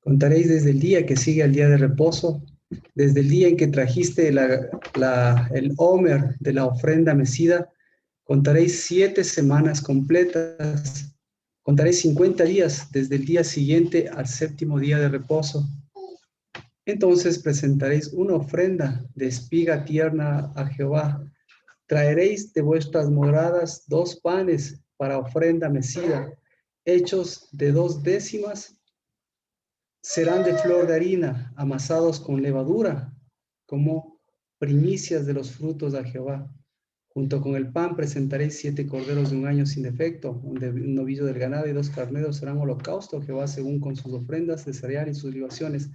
Contaréis desde el día que sigue al día de reposo, desde el día en que trajiste el homer de la ofrenda mecida, contaréis 7 semanas completas, contaréis 50 días desde el día siguiente al séptimo día de reposo. Entonces presentaréis una ofrenda de espiga tierna a Jehová. Traeréis de vuestras moradas 2 panes para ofrenda mecida, hechos de 2 décimas. Serán de flor de harina, amasados con levadura, como primicias de los frutos a Jehová. Junto con el pan presentaréis 7 corderos de 1 año sin defecto, un novillo del ganado y 2 carneros serán holocausto a Jehová según con sus ofrendas de cereal y sus libaciones,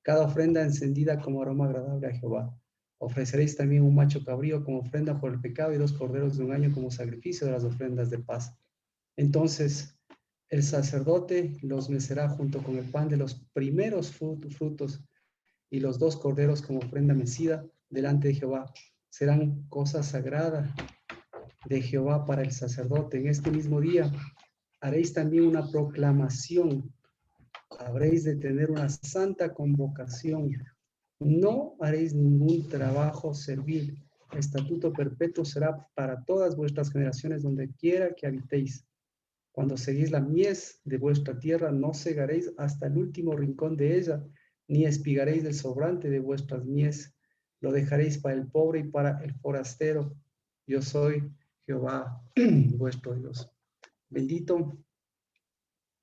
cada ofrenda encendida como aroma agradable a Jehová. Ofreceréis también un macho cabrío como ofrenda por el pecado y 2 corderos de 1 año como sacrificio de las ofrendas de paz. Entonces el sacerdote los mecerá junto con el pan de los primeros frutos y los 2 corderos como ofrenda mecida delante de Jehová. Serán cosa sagrada de Jehová para el sacerdote. En este mismo día haréis también una proclamación. Habréis de tener una santa convocación. No haréis ningún trabajo servil. Estatuto perpetuo será para todas vuestras generaciones donde quiera que habitéis. Cuando seguís la mies de vuestra tierra, no segaréis hasta el último rincón de ella, ni espigaréis del sobrante de vuestras mies. Lo dejaréis para el pobre y para el forastero. Yo soy Jehová, vuestro Dios. Bendito,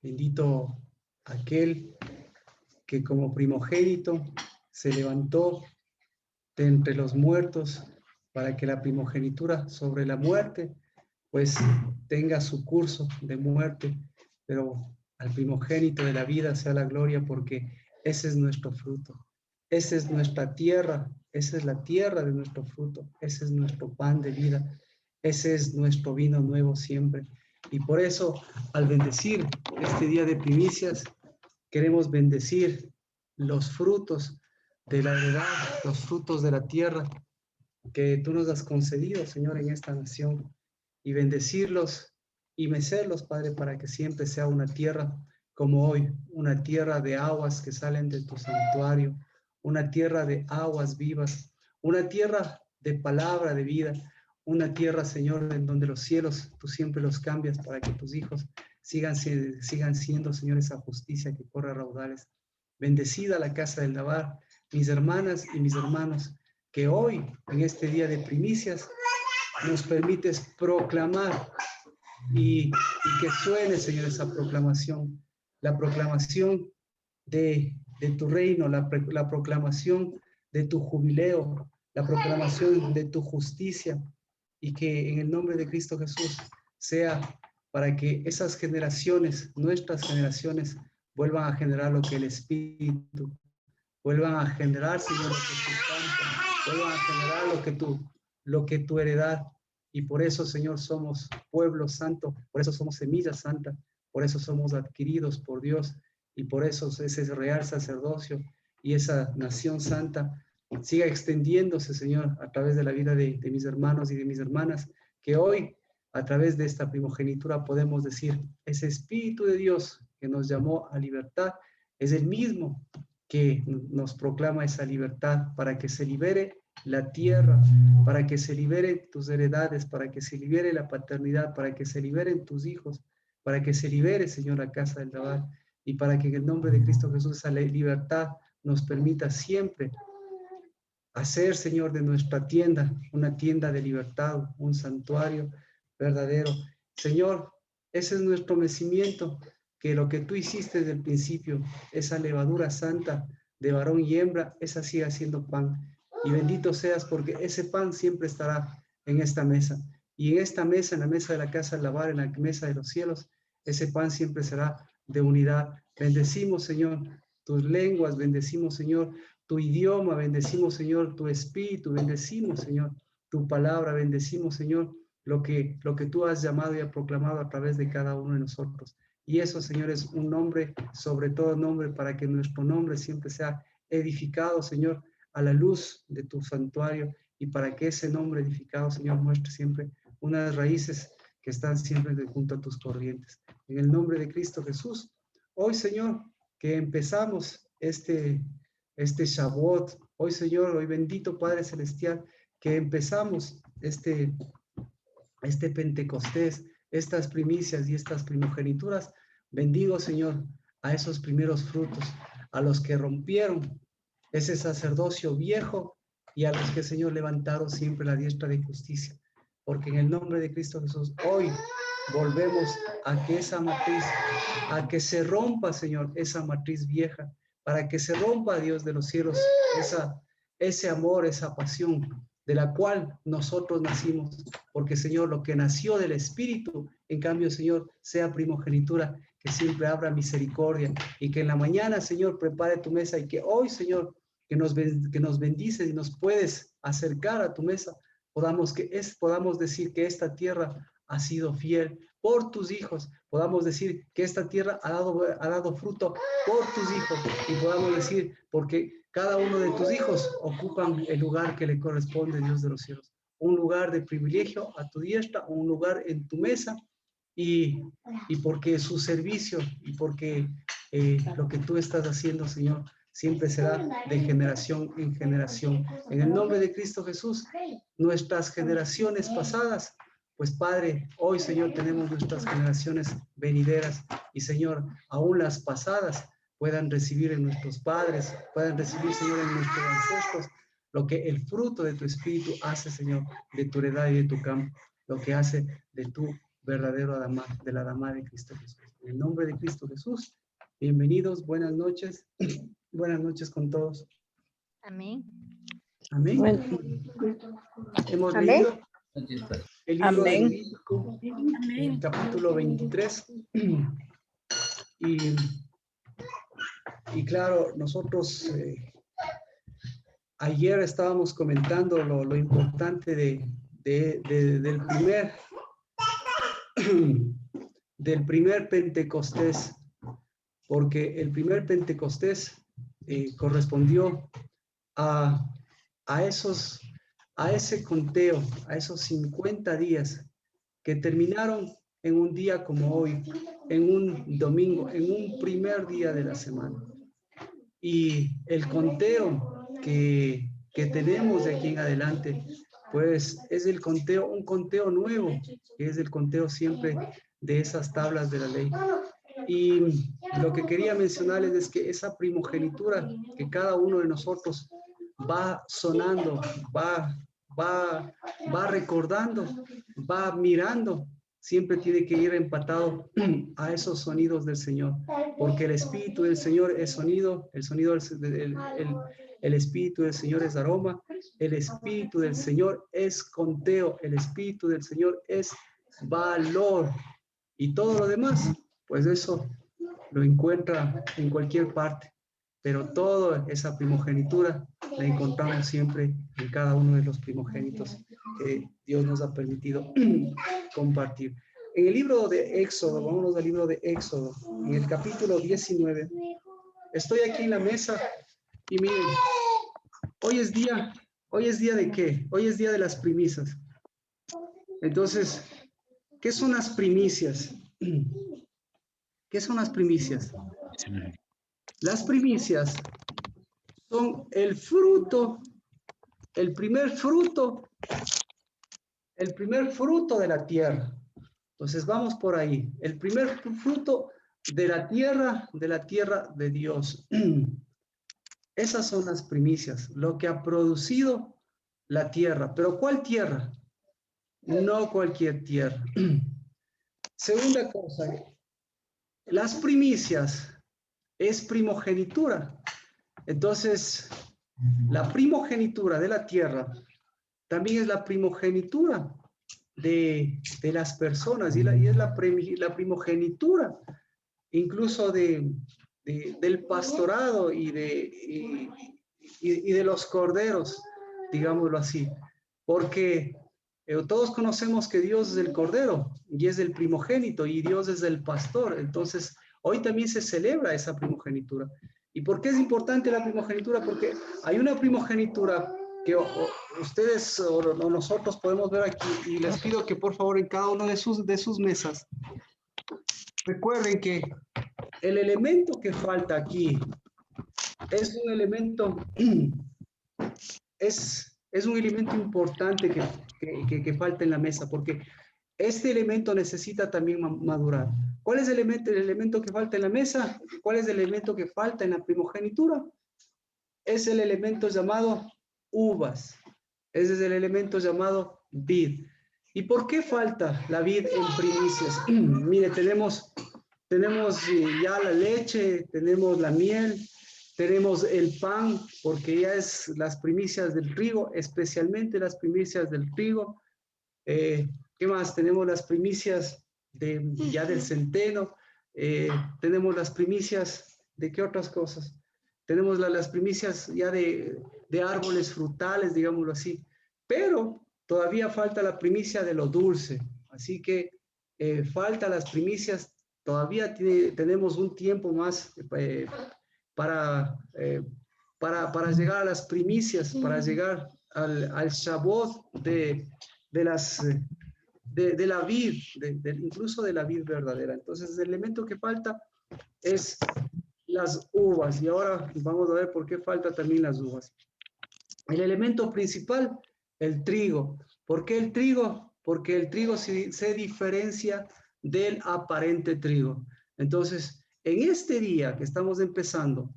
bendito aquel que como primogénito se levantó de entre los muertos para que la primogenitura sobre la muerte pues tenga su curso de muerte, pero al primogénito de la vida sea la gloria, porque ese es nuestro fruto, esa es nuestra tierra, esa es la tierra de nuestro fruto, ese es nuestro pan de vida, ese es nuestro vino nuevo siempre. Y por eso, al bendecir este día de primicias, queremos bendecir los frutos de la heredad, los frutos de la tierra que tú nos has concedido, Señor, en esta nación, y bendecirlos y mecerlos, Padre, para que siempre sea una tierra como hoy, una tierra de aguas que salen de tu santuario, una tierra de aguas vivas, una tierra de palabra de vida, una tierra, Señor, en donde los cielos tú siempre los cambias para que tus hijos sigan siendo, Señor, esa justicia que corre a raudales. Bendecida la casa del Navar, mis hermanas y mis hermanos, que hoy, en este día de primicias, nos permites proclamar y que suene, Señor, esa proclamación, la proclamación de tu reino, la proclamación de tu jubileo, la proclamación de tu justicia, y que en el nombre de Cristo Jesús sea para que esas generaciones, nuestras generaciones, vuelvan a generar lo que el Espíritu, vuelvan a generar, Señor, lo que tu campo, vuelvan a generar lo que tu heredad. Y por eso, Señor, somos pueblo santo, por eso somos semilla santa, por eso somos adquiridos por Dios, y por eso ese real sacerdocio y esa nación santa siga extendiéndose, Señor, a través de la vida de mis hermanos y de mis hermanas, que hoy, a través de esta primogenitura, podemos decir, ese Espíritu de Dios que nos llamó a libertad es el mismo que nos proclama esa libertad para que se libere la tierra, para que se liberen tus heredades, para que se libere la paternidad, para que se liberen tus hijos, para que se libere, Señor, la casa del Navar, y para que en el nombre de Cristo Jesús esa libertad nos permita siempre hacer, Señor, de nuestra tienda una tienda de libertad, un santuario verdadero. Señor, ese es nuestro mecimiento, que lo que tú hiciste desde el principio, esa levadura santa de varón y hembra, esa siga siendo pan. Y bendito seas, porque ese pan siempre estará en esta mesa. Y en esta mesa, en la mesa de la casa del Navar, en la mesa de los cielos, ese pan siempre será de unidad. Bendecimos, Señor, tus lenguas, bendecimos, Señor, tu idioma, bendecimos, Señor, tu espíritu, bendecimos, Señor, tu palabra, bendecimos, Señor, lo que tú has llamado y has proclamado a través de cada uno de nosotros. Y eso, Señor, es un nombre, sobre todo nombre, para que nuestro nombre siempre sea edificado, Señor, a la luz de tu santuario, y para que ese nombre edificado, Señor, muestre siempre unas raíces que están siempre junto a tus corrientes. En el nombre de Cristo Jesús, hoy, Señor, que empezamos este Shavuot. Hoy, Señor, hoy bendito Padre Celestial, que empezamos este Pentecostés, estas primicias y estas primogenituras. Bendigo, Señor, a esos primeros frutos, a los que rompieron ese sacerdocio viejo y a los que, Señor, levantaron siempre la diestra de justicia. Porque en el nombre de Cristo Jesús, hoy volvemos a que esa matriz, a que se rompa, Señor, esa matriz vieja, para que se rompa, Dios de los cielos, ese amor, esa pasión de la cual nosotros nacimos, porque, Señor, lo que nació del Espíritu, en cambio, Señor, sea primogenitura, que siempre abra misericordia, y que en la mañana, Señor, prepare tu mesa, y que hoy, Señor, que nos bendices y nos puedes acercar a tu mesa, podamos decir que esta tierra ha sido fiel por tus hijos, podamos decir que esta tierra ha dado fruto por tus hijos, y podamos decir, porque cada uno de tus hijos ocupan el lugar que le corresponde, Dios de los cielos, un lugar de privilegio a tu diestra, un lugar en tu mesa, y porque su servicio y porque lo que tú estás haciendo, Señor, siempre será de generación en generación. En el nombre de Cristo Jesús, nuestras generaciones pasadas, pues Padre, hoy, Señor, tenemos nuestras generaciones venideras, y, Señor, aún las pasadas puedan recibir en nuestros padres, puedan recibir, Señor, en nuestros ancestros, lo que el fruto de tu Espíritu hace, Señor, de tu heredad y de tu campo, lo que hace de tu verdadero Adamá, de la Adamá de Cristo Jesús. En el nombre de Cristo Jesús, bienvenidos, buenas noches. Buenas noches con todos. Amén. Amén. Bueno. Hemos Amén. leído el libro de Amén. Levítico, el capítulo 23. Y claro, nosotros ayer estábamos comentando lo importante del primer Pentecostés, porque el primer Pentecostés correspondió a ese conteo, a esos 50 días que terminaron en un día como hoy, en un domingo, en un primer día de la semana. Y el conteo que tenemos de aquí en adelante, pues es un conteo nuevo, que es el conteo siempre de esas tablas de la ley. Y lo que quería mencionarles es que esa primogenitura que cada uno de nosotros va sonando, va recordando, va mirando, siempre tiene que ir empatado a esos sonidos del Señor, porque el Espíritu del Señor es sonido, el Espíritu del Señor es aroma, el Espíritu del Señor es conteo, el Espíritu del Señor es valor, y todo lo demás, pues eso lo encuentra en cualquier parte, pero toda esa primogenitura la encontramos siempre en cada uno de los primogénitos que Dios nos ha permitido compartir. En el libro de Éxodo, vámonos al libro de Éxodo, en el capítulo 19, estoy aquí en la mesa y miren, hoy es día ¿de qué? Hoy es día de las primicias. Entonces, ¿qué son las primicias? ¿Qué son las primicias? Las primicias son el fruto, el primer fruto de la tierra. Entonces vamos por ahí. El primer fruto de la tierra de Dios. Esas son las primicias, lo que ha producido la tierra. ¿Pero cuál tierra? No cualquier tierra. Segunda cosa, las primicias es primogenitura. Entonces, la primogenitura de la tierra también es la primogenitura de las personas y es la primogenitura incluso del pastorado y de los corderos, digámoslo así, porque todos conocemos que Dios es el cordero y es el primogénito y Dios es el pastor. Entonces, hoy también se celebra esa primogenitura. ¿Y por qué es importante la primogenitura? Porque hay una primogenitura que ustedes o nosotros podemos ver aquí, y les pido que por favor en cada uno de sus mesas recuerden que el elemento que falta aquí es un elemento, es un elemento importante que falta en la mesa, porque este elemento necesita también madurar. ¿Cuál es el elemento que falta en la mesa? ¿Cuál es el elemento que falta en la primogenitura? Es el elemento llamado uvas. Ese es el elemento llamado vid. ¿Y por qué falta la vid en primicias? Mire, tenemos ya la leche, tenemos la miel, tenemos el pan, porque ya es las primicias del trigo, especialmente las primicias del trigo. Eh, ¿Qué más? Tenemos las primicias ya del centeno, tenemos las primicias de qué otras cosas. Tenemos las primicias ya de árboles frutales, digámoslo así, pero todavía falta la primicia de lo dulce, así que falta las primicias, todavía tenemos un tiempo más para, para llegar a las primicias, para llegar al Shavuot de la vid, incluso de la vid verdadera. Entonces, el elemento que falta es las uvas. Y ahora vamos a ver por qué falta también las uvas. El elemento principal, el trigo. ¿Por qué el trigo? Porque el trigo se diferencia del aparente trigo. Entonces, en este día que estamos empezando,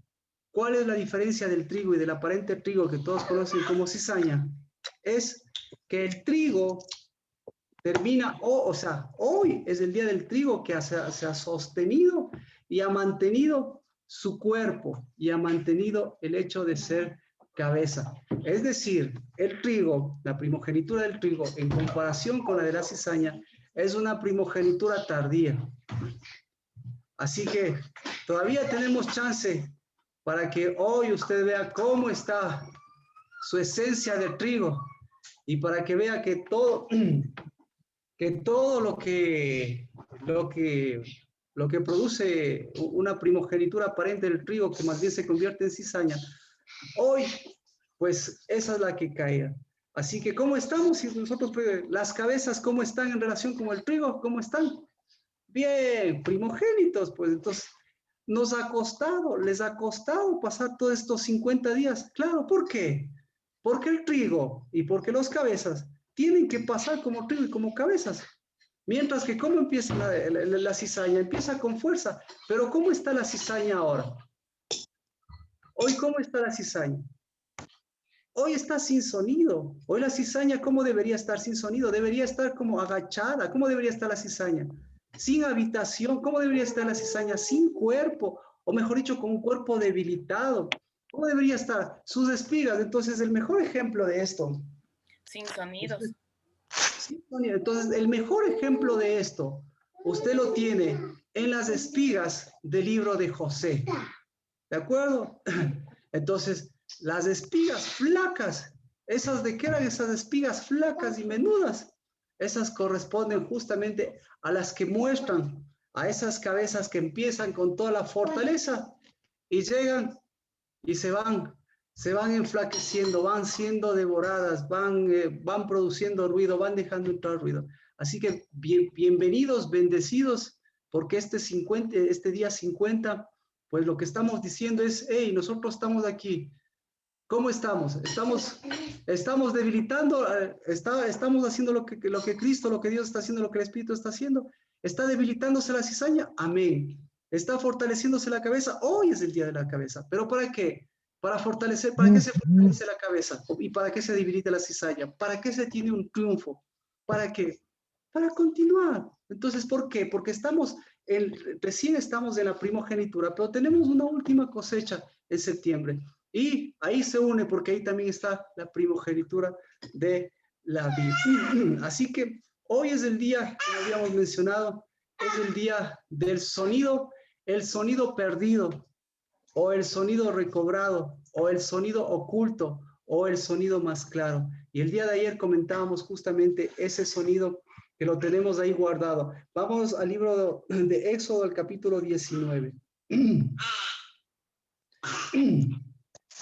¿cuál es la diferencia del trigo y del aparente trigo que todos conocen como cizaña? Es que el trigo termina, o sea, hoy es el día del trigo que se ha sostenido y ha mantenido su cuerpo y ha mantenido el hecho de ser cabeza. Es decir, el trigo, la primogenitura del trigo, en comparación con la de la cizaña, es una primogenitura tardía. Así que todavía tenemos chance para que hoy usted vea cómo está su esencia de trigo y para que vea que todo lo que produce una primogenitura aparente del trigo, que más bien se convierte en cizaña, hoy, pues esa es la que cae. Así que, ¿cómo estamos? Si nosotros, pues, las cabezas, ¿cómo están en relación con el trigo? ¿Cómo están? Bien, primogénitos, pues entonces les ha costado pasar todos estos 50 días. Claro, ¿por qué? Porque el trigo y porque los cabezas tienen que pasar como trigo y como cabezas. Mientras que, ¿cómo empieza la cizaña? Empieza con fuerza. Pero ¿cómo está la cizaña ahora? Hoy, ¿cómo está la cizaña? Hoy está sin sonido. Hoy la cizaña, ¿cómo debería estar sin sonido? Debería estar como agachada. ¿Cómo debería estar la cizaña? Sin habitación. ¿Cómo debería estar la cizaña? Sin cuerpo. O mejor dicho, con un cuerpo debilitado. ¿Cómo debería estar? Sus espigas. Entonces, el mejor ejemplo de esto. Sin sonidos. Sí, Sonia, entonces, el mejor ejemplo de esto, usted lo tiene en las espigas del libro de José. ¿De acuerdo? Entonces, las espigas flacas, ¿esas de qué eran esas espigas flacas y menudas? Esas corresponden justamente a las que muestran a esas cabezas que empiezan con toda la fortaleza y llegan y se van enflaqueciendo, van siendo devoradas, van produciendo ruido, van dejando entrar ruido. Así que bienvenidos, bendecidos, porque este día 50, pues lo que estamos diciendo es, hey, nosotros estamos aquí. ¿Cómo estamos? Estamos debilitando, estamos haciendo lo que Cristo, lo que Dios está haciendo, lo que el Espíritu está haciendo. ¿Está debilitándose la cizaña? Amén. ¿Está fortaleciéndose la cabeza? Hoy es el día de la cabeza. ¿Pero para qué? Para fortalecer, ¿para qué se fortalece la cabeza? ¿Y para qué se debilita la cizaña? ¿Para qué se tiene un triunfo? ¿Para qué? Para continuar. Entonces, ¿por qué? Porque recién estamos en la primogenitura, pero tenemos una última cosecha en septiembre. Y ahí se une porque ahí también está la primogenitura de la vida. Así que hoy es el día, como habíamos mencionado, es el día del sonido, el sonido perdido, o el sonido recobrado, o el sonido oculto, o el sonido más claro. Y el día de ayer comentábamos justamente ese sonido que lo tenemos ahí guardado. Vamos al libro de Éxodo, el capítulo 19.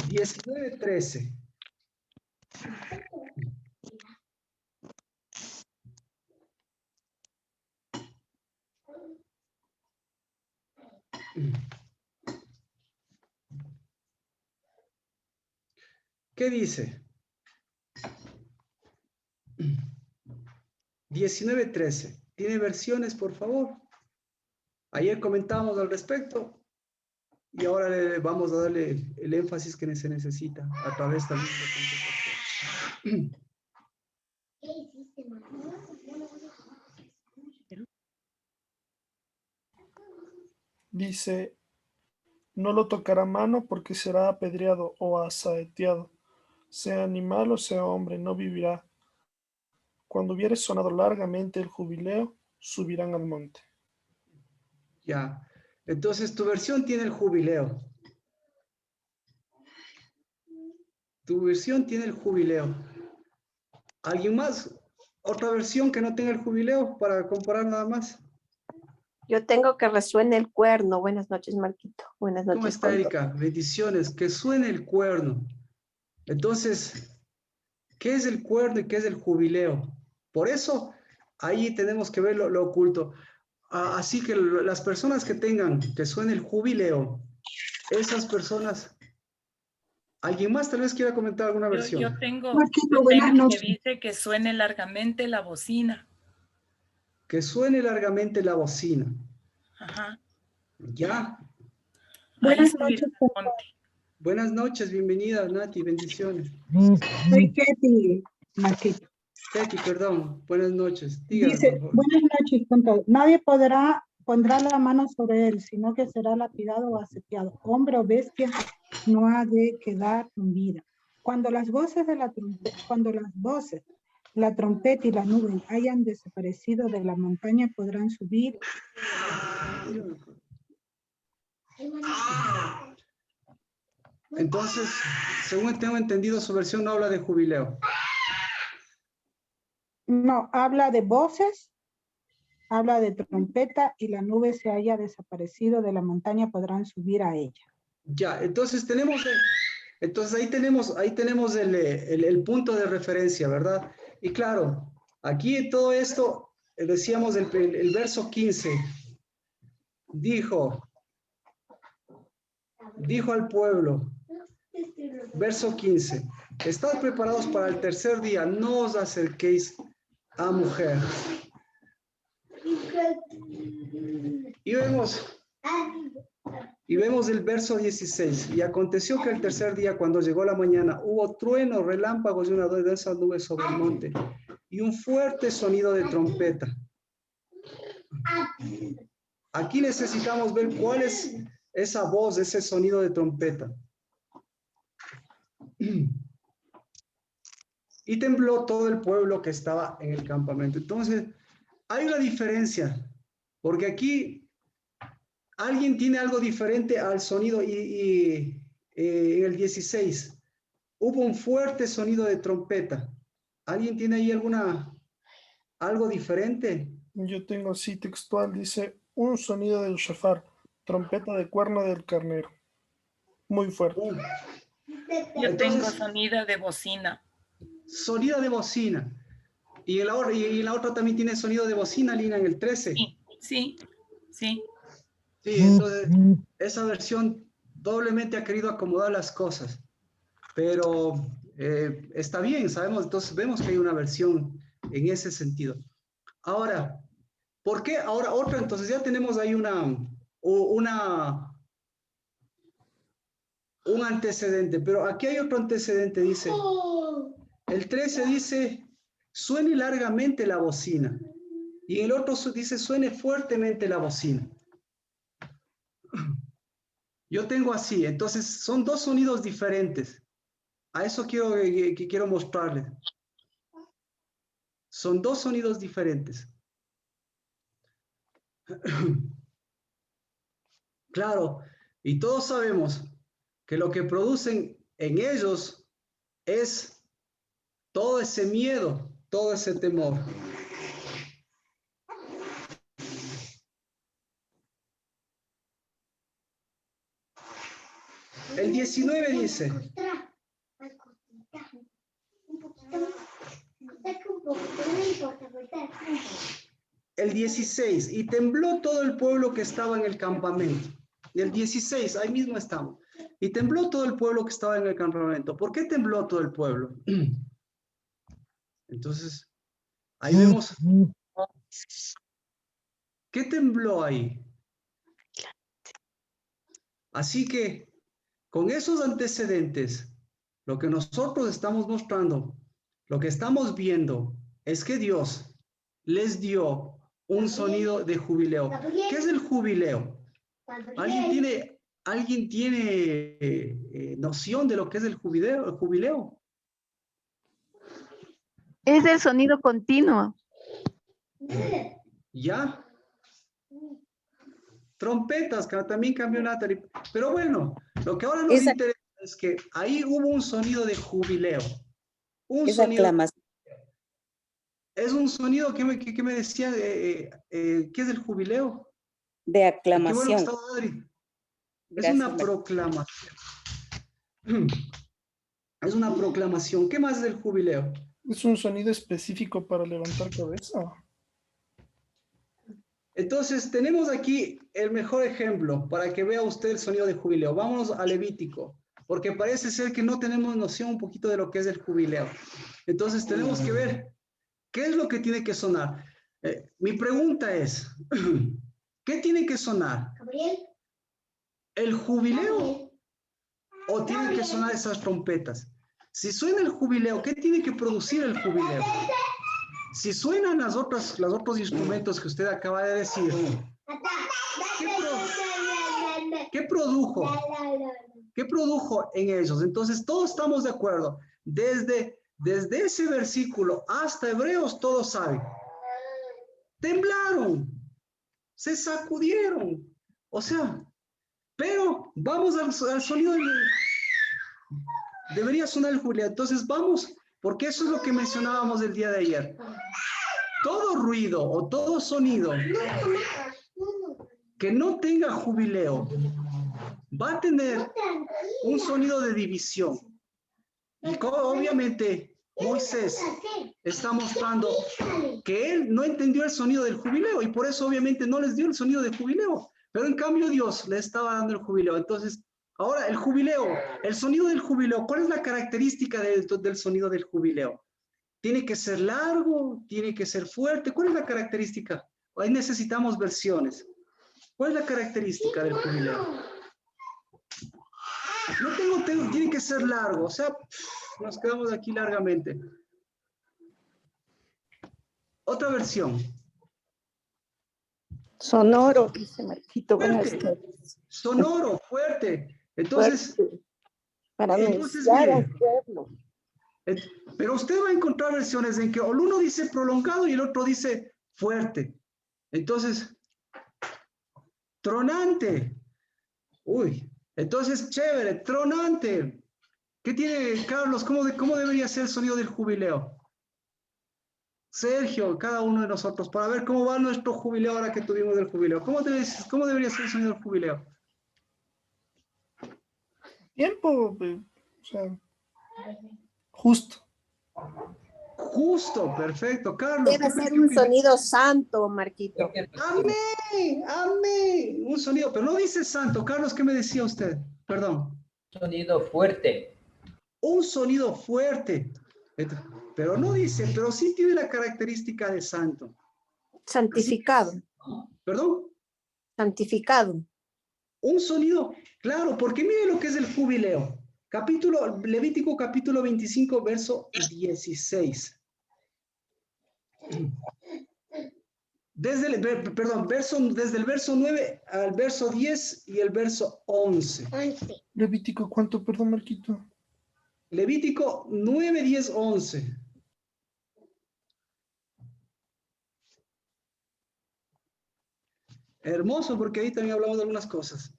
19:13. ¿Qué dice? 19:13. ¿Tiene versiones, por favor? Ayer comentábamos al respecto y ahora vamos a darle el énfasis que se necesita a través también de Dice, no lo tocará mano porque será apedreado o asaeteado. Sea animal o sea hombre, no vivirá. Cuando hubiere sonado largamente el jubileo, subirán al monte. Ya. Entonces, tu versión tiene el jubileo. Tu versión tiene el jubileo. ¿Alguien más? ¿Otra versión que no tenga el jubileo para comparar nada más? Yo tengo que resuene el cuerno. Buenas noches, Marquito. Buenas ¿Cómo noches, está, con todo. Erika? Bendiciones. Que suene el cuerno. Entonces, ¿qué es el cuerno y qué es el jubileo? Por eso, ahí tenemos que ver lo oculto. Así que las personas que tengan que suene el jubileo, esas personas, ¿alguien más tal vez quiera comentar alguna versión? Yo tengo Marquito, buenas que noches. dice que suene largamente la bocina. Que suene largamente la bocina. Ajá. ¿Ya? Ahí Buenas subirá noches. al monte. Buenas noches, bienvenida, Nati, bendiciones. Soy Ketty, Marquito. Katy, perdón, buenas noches. Dígame, por Dice, favor. buenas noches con todo. Nadie pondrá la mano sobre él, sino que será lapidado o asetiado. Hombre o bestia no ha de quedar con vida. Cuando las voces, la trompeta y la nube hayan desaparecido de la montaña, podrán subir. Entonces, según tengo entendido, su versión no habla de jubileo. No, habla de voces, habla de trompeta y la nube se haya desaparecido de la montaña, podrán subir a ella. Ya, entonces ahí tenemos el punto de referencia, ¿verdad? Y claro, aquí en todo esto, decíamos el verso 15, dijo al pueblo, verso 15, estad preparados para el tercer día, no os acerquéis a mujer. Y vemos el verso 16. Y aconteció que el tercer día, cuando llegó la mañana, hubo trueno, relámpagos y una densa nube sobre el monte, y un fuerte sonido de trompeta. Aquí necesitamos ver cuál es esa voz, ese sonido de trompeta. Y tembló todo el pueblo que estaba en el campamento. Entonces, hay una diferencia, porque aquí alguien tiene algo diferente al sonido en el 16 hubo un fuerte sonido de trompeta. ¿Alguien tiene ahí algo diferente? Yo tengo así textual, dice, un sonido del shofar, trompeta de cuerno del carnero. Muy fuerte. Yo tengo sonido de bocina. Sonido de bocina. Y en la otra también tiene sonido de bocina, Lina, en el 13. Sí. Sí, entonces esa versión doblemente ha querido acomodar las cosas. Pero está bien, sabemos, entonces vemos que hay una versión en ese sentido. Ahora, ¿por qué ahora otra? Entonces ya tenemos ahí un antecedente, pero aquí hay otro antecedente, dice, el 13 dice, suene largamente la bocina, y el otro dice, suene fuertemente la bocina. Yo tengo así, entonces son dos sonidos diferentes. A eso quiero mostrarles. Son dos sonidos diferentes. Claro, y todos sabemos que lo que producen en ellos es todo ese miedo, todo ese temor. El 19 dice, el 16, y tembló todo el pueblo que estaba en el campamento. el 16, ahí mismo estamos. Y tembló todo el pueblo que estaba en el campamento. ¿Por qué tembló todo el pueblo? Entonces, ahí vemos. ¿Qué tembló ahí? Así que, con esos antecedentes, lo que nosotros estamos mostrando, lo que estamos viendo, es que Dios les dio un sonido de jubileo. ¿Qué es el jubileo? ¿Alguien tiene noción de lo que es el jubileo? El jubileo. Es el sonido continuo. ¿Ya? Trompetas, que también cambió Natalie. Pero bueno, lo que ahora nos interesa es que ahí hubo un sonido de jubileo. Un sonido. Aclamación. Es un sonido que me decía, ¿qué es el jubileo? De aclamación. Qué bueno que estaba Adri. Es una proclamación. Es una proclamación. ¿Qué más es el jubileo? Es un sonido específico para levantar cabeza. Entonces, tenemos aquí el mejor ejemplo para que vea usted el sonido de jubileo. Vámonos a Levítico, porque parece ser que no tenemos noción un poquito de lo que es el jubileo. Entonces, tenemos que ver qué es lo que tiene que sonar. Mi pregunta es, ¿qué tiene que sonar? ¿El jubileo o tienen que sonar esas trompetas? Si suena el jubileo, ¿qué tiene que producir el jubileo? Si suenan los otros instrumentos que usted acaba de decir, ¿qué produjo? ¿Qué produjo en ellos? Entonces, todos estamos de acuerdo. Desde ese versículo hasta Hebreos, todos saben. Temblaron, se sacudieron. O sea, pero vamos al sonido. Debería sonar el jubileo. Entonces, vamos, porque eso es lo que mencionábamos el día de ayer. Todo ruido o todo sonido que no tenga jubileo va a tener un sonido de división. Y obviamente Moisés está mostrando que él no entendió el sonido del jubileo y por eso obviamente no les dio el sonido de jubileo. Pero en cambio Dios le estaba dando el jubileo. Entonces, ahora el jubileo, el sonido del jubileo, ¿cuál es la característica del sonido del jubileo? ¿Tiene que ser largo? ¿Tiene que ser fuerte? ¿Cuál es la característica? Ahí necesitamos versiones. ¿Cuál es la característica del jubileo? No tengo, tiene que ser largo. O sea, nos quedamos aquí largamente. Otra versión. Sonoro, dice Marquito. Fuerte. Sonoro, fuerte. Entonces, fuerte. Para anunciar al pueblo. Pero usted va a encontrar versiones en que el uno dice prolongado y el otro dice fuerte. Entonces, tronante. Uy, entonces chévere, tronante. ¿Qué tiene Carlos? ¿Cómo debería ser el sonido del jubileo? Sergio, cada uno de nosotros, para ver cómo va nuestro jubileo ahora que tuvimos el jubileo. ¿Cómo debería ser el sonido del jubileo? Tiempo, o sea, justo. Justo, perfecto. Carlos. Debe ser un sonido santo, Marquito. Amén, amén. Un sonido, pero no dice santo. Carlos, ¿qué me decía usted? Perdón. Sonido fuerte. Un sonido fuerte. Pero no dice, pero sí tiene la característica de santo. Santificado. ¿Perdón? Santificado. Un sonido, claro, porque mire lo que es el jubileo. Levítico capítulo 25, verso 16. Desde el verso 9 al verso 10 y el verso 11. Levítico, ¿cuánto? Perdón, Marquito. Levítico 9, 10, 11. Hermoso, porque ahí también hablamos de algunas cosas.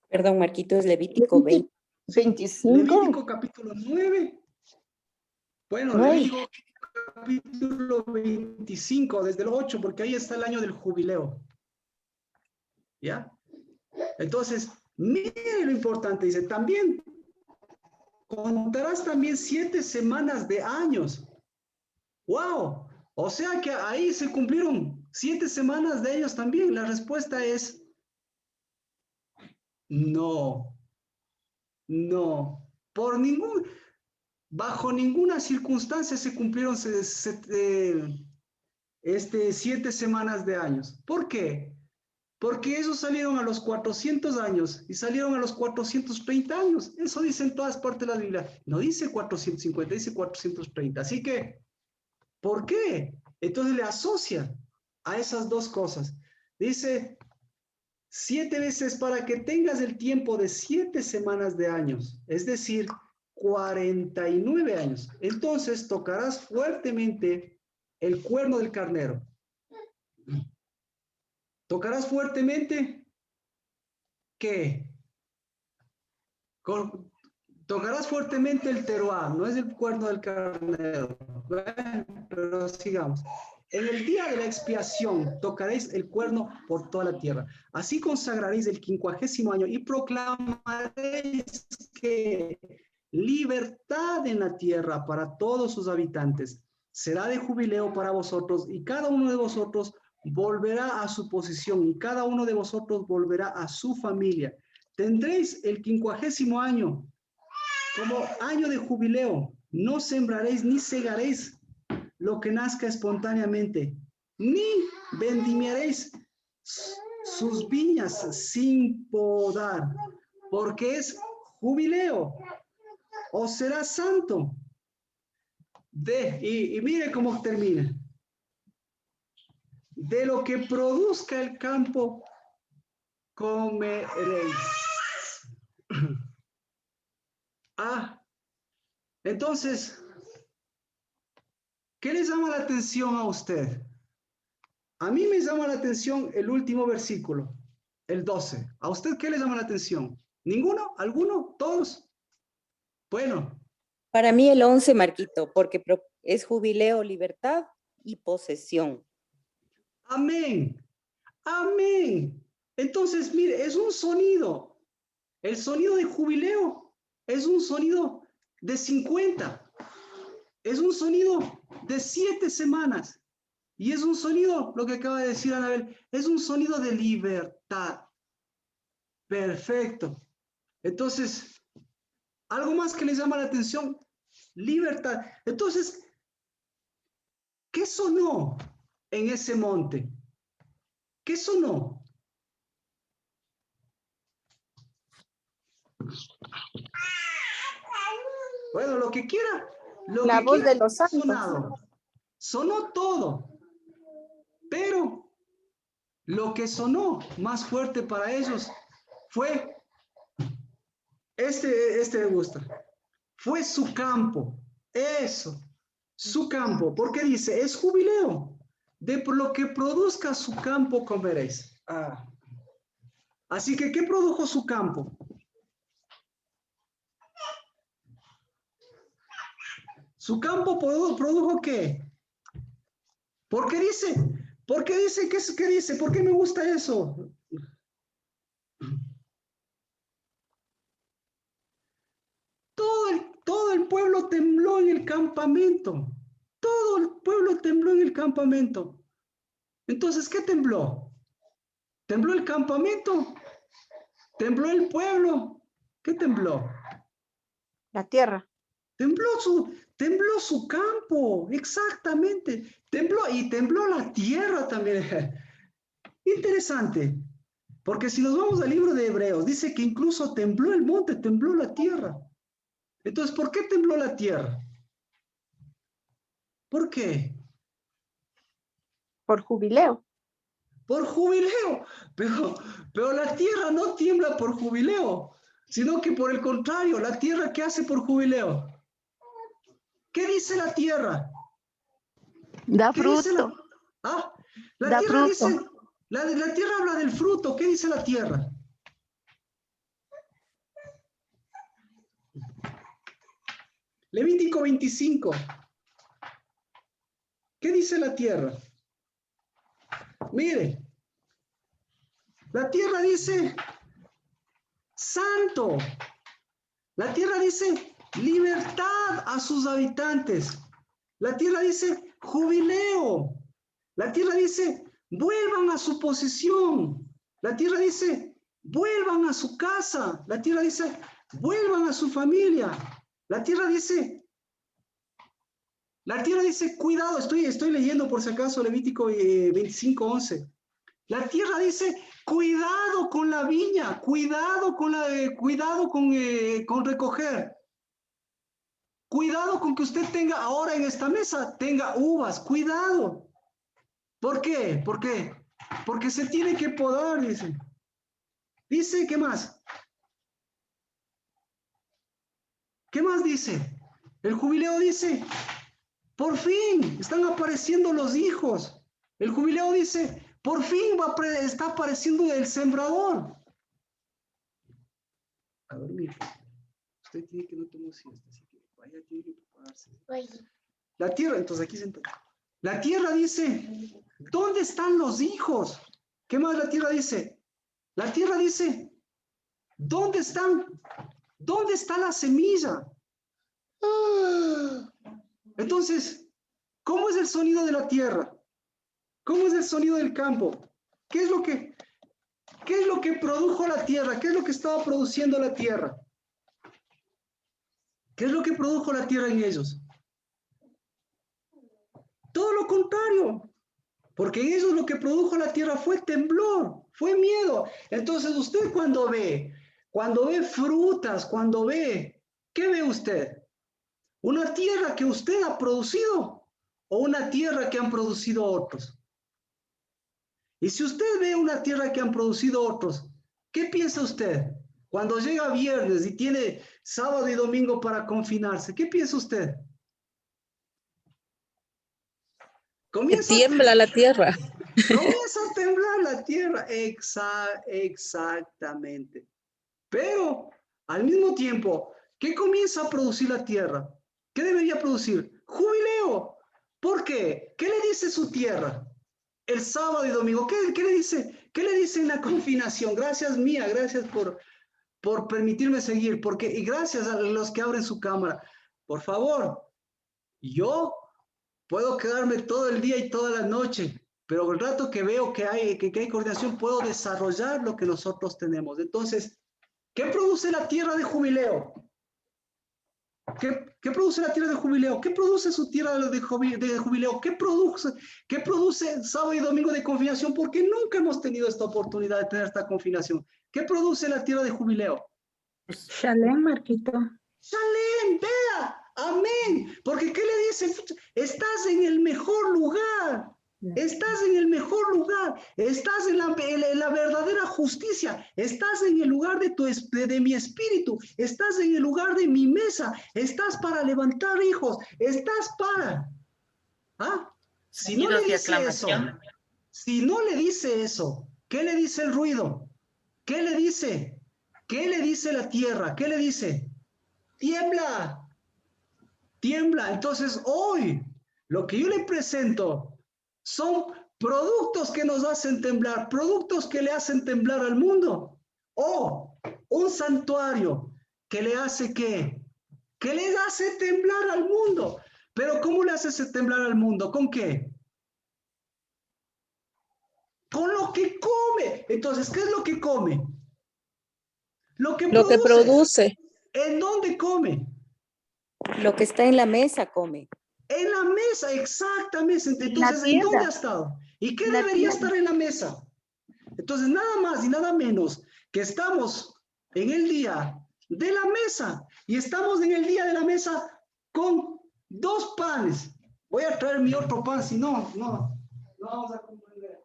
Perdón, Marquito, es Levítico 20. 25. Levítico capítulo 9. Bueno, Levítico capítulo 25, desde el 8, porque ahí está el año del jubileo. ¿Ya? Entonces, mire lo importante, dice, también contarás también 7 semanas de años. ¡Wow! O sea que ahí se cumplieron 7 semanas de ellos también. La respuesta es No, no. Bajo ninguna circunstancia se cumplieron 7 semanas de años. ¿Por qué? Porque ellos salieron a los 400 años y salieron a los 430 años. Eso dice en todas partes de la Biblia. No dice 450, dice 430. Así que, ¿por qué? Entonces le asocia a esas dos cosas. Dice 7 veces para que tengas el tiempo de 7 semanas de años. Es decir, 49 años. Entonces tocarás fuertemente el cuerno del carnero. Tocarás fuertemente, ¿qué? Tocarás fuertemente el teruá, no es el cuerno del carnero. Bueno, pero sigamos. En el día de la expiación tocaréis el cuerno por toda la tierra. Así consagraréis el 50º año y proclamaréis que libertad en la tierra para todos sus habitantes. Será de jubileo para vosotros y cada uno de vosotros volverá a su posición y cada uno de vosotros volverá a su familia. Tendréis el 50º año como año de jubileo. No sembraréis ni segaréis lo que nazca espontáneamente, ni vendimiaréis sus viñas sin podar, porque es jubileo. O será santo. Y mire cómo termina. De lo que produzca el campo, comeréis. Entonces, ¿qué les llama la atención a usted? A mí me llama la atención el último versículo, el 12. ¿A usted qué le llama la atención? ¿Ninguno? ¿Alguno? ¿Todos? Bueno. Para mí el 11, Marquito, porque es jubileo, libertad y posesión. Amén. Amén. Entonces, mire, es un sonido. El sonido de jubileo es un sonido de 50. Es un sonido de 7 semanas. Y es un sonido, lo que acaba de decir Anabel, es un sonido de libertad. Perfecto. Entonces, algo más que les llama la atención, libertad. Entonces, ¿qué sonó en ese monte? ¿Qué sonó? Bueno, lo que quiera. La voz de los santos. Sonó todo. Pero lo que sonó más fuerte para ellos fue, este me gusta, fue su campo. Eso, su campo. Porque dice, es jubileo. De lo que produzca su campo comeréis. Así que, ¿qué produjo su campo? ¿Su campo produjo qué? ¿Por qué dice? ¿Por qué dice? ¿Qué dice? ¿Por qué me gusta eso? Todo el pueblo tembló en el campamento. Todo el pueblo tembló en el campamento. Entonces, ¿qué tembló? ¿Tembló el campamento? ¿Tembló el pueblo? ¿Qué tembló? La tierra. Tembló su campo, exactamente. Tembló la tierra también. Interesante, porque si nos vamos al libro de Hebreos, dice que incluso tembló el monte, tembló la tierra. Entonces, ¿por qué tembló la tierra? ¿Por qué? Por jubileo. Por jubileo. Pero la tierra no tiembla por jubileo, sino que por el contrario, la tierra, ¿qué hace por jubileo? ¿Qué dice la tierra? Da fruto. La tierra dice, la tierra habla del fruto. ¿Qué dice la tierra? Levítico 25. ¿Qué dice la tierra? Mire, la tierra dice santo. La tierra dice libertad a sus habitantes. La tierra dice jubileo. La tierra dice vuelvan a su posición. La tierra dice vuelvan a su casa. La tierra dice, vuelvan a su familia. La tierra dice, cuidado, estoy leyendo por si acaso Levítico 25:11. La tierra dice, cuidado con la viña, cuidado con recoger. Cuidado con que usted tenga ahora en esta mesa, tenga uvas, cuidado. ¿Por qué? ¿Por qué? Porque se tiene que podar, dice. Dice, ¿qué más? ¿Qué más dice? El jubileo dice, por fin están apareciendo los hijos. El jubileo dice, por fin está apareciendo el sembrador. A dormir. Usted tiene que no tomar siesta, así que vaya, tiene que prepararse. La tierra, entonces aquí se entra. La tierra dice, ¿dónde están los hijos? ¿Qué más la tierra dice? La tierra dice, ¿dónde están? ¿Dónde está la semilla? Entonces, ¿cómo es el sonido de la tierra? ¿Cómo es el sonido del campo? ¿Qué es lo que produjo la tierra? ¿Qué es lo que estaba produciendo la tierra? ¿Qué es lo que produjo la tierra en ellos? Todo lo contrario. Porque en ellos lo que produjo la tierra fue temblor, fue miedo. Entonces usted cuando ve frutas, ¿qué ve usted? ¿Una tierra que usted ha producido o una tierra que han producido otros? Y si usted ve una tierra que han producido otros, ¿qué piensa usted? Cuando llega viernes y tiene sábado y domingo para confinarse, ¿qué piensa usted? Tiembla la tierra. Comienza a temblar la tierra. Exactamente. Pero al mismo tiempo, ¿qué comienza a producir la tierra? ¿Qué debería producir? Jubileo. ¿Por qué? ¿Qué le dice su tierra? El sábado y domingo. ¿Qué le dice? ¿Qué le dice en la confinación? Gracias mía, gracias por permitirme seguir. Y gracias a los que abren su cámara. Por favor, yo puedo quedarme todo el día y toda la noche, pero el rato que veo que hay coordinación, puedo desarrollar lo que nosotros tenemos. Entonces, ¿qué produce la tierra de jubileo? ¿Qué produce la tierra de jubileo? ¿Qué produce su tierra de jubileo? ¿Qué produce sábado y domingo de confinación? Porque nunca hemos tenido esta oportunidad de tener esta confinación. ¿Qué produce la tierra de jubileo? Shalem, Marquito. Shalem, vea, amén. Porque ¿qué le dicen? Estás en el mejor lugar. Estás en el mejor lugar. Estás en la verdadera justicia. Estás en el lugar de mi espíritu. Estás en el lugar de mi mesa. Estás para levantar hijos. Estás para. ¿Ah? Si no le dice eso, ¿qué le dice el ruido? ¿Qué le dice? ¿Qué le dice la tierra? ¿Qué le dice? Tiembla, tiembla. Entonces hoy lo que yo le presento son productos que nos hacen temblar, productos que le hacen temblar al mundo. O un santuario que le hace ¿qué? Que le hace temblar al mundo. Pero ¿cómo le hace temblar al mundo? ¿Con qué? Con lo que come. Entonces, ¿qué es lo que come? Lo que produce. ¿En dónde come? Lo que está en la mesa come. En la mesa, exactamente. Entonces, ¿en dónde ha estado? ¿Y qué debería estar en la mesa? Entonces, nada más y nada menos que estamos en el día de la mesa. Y estamos en el día de la mesa con 2 panes. Voy a traer mi otro pan, si no vamos a comprender.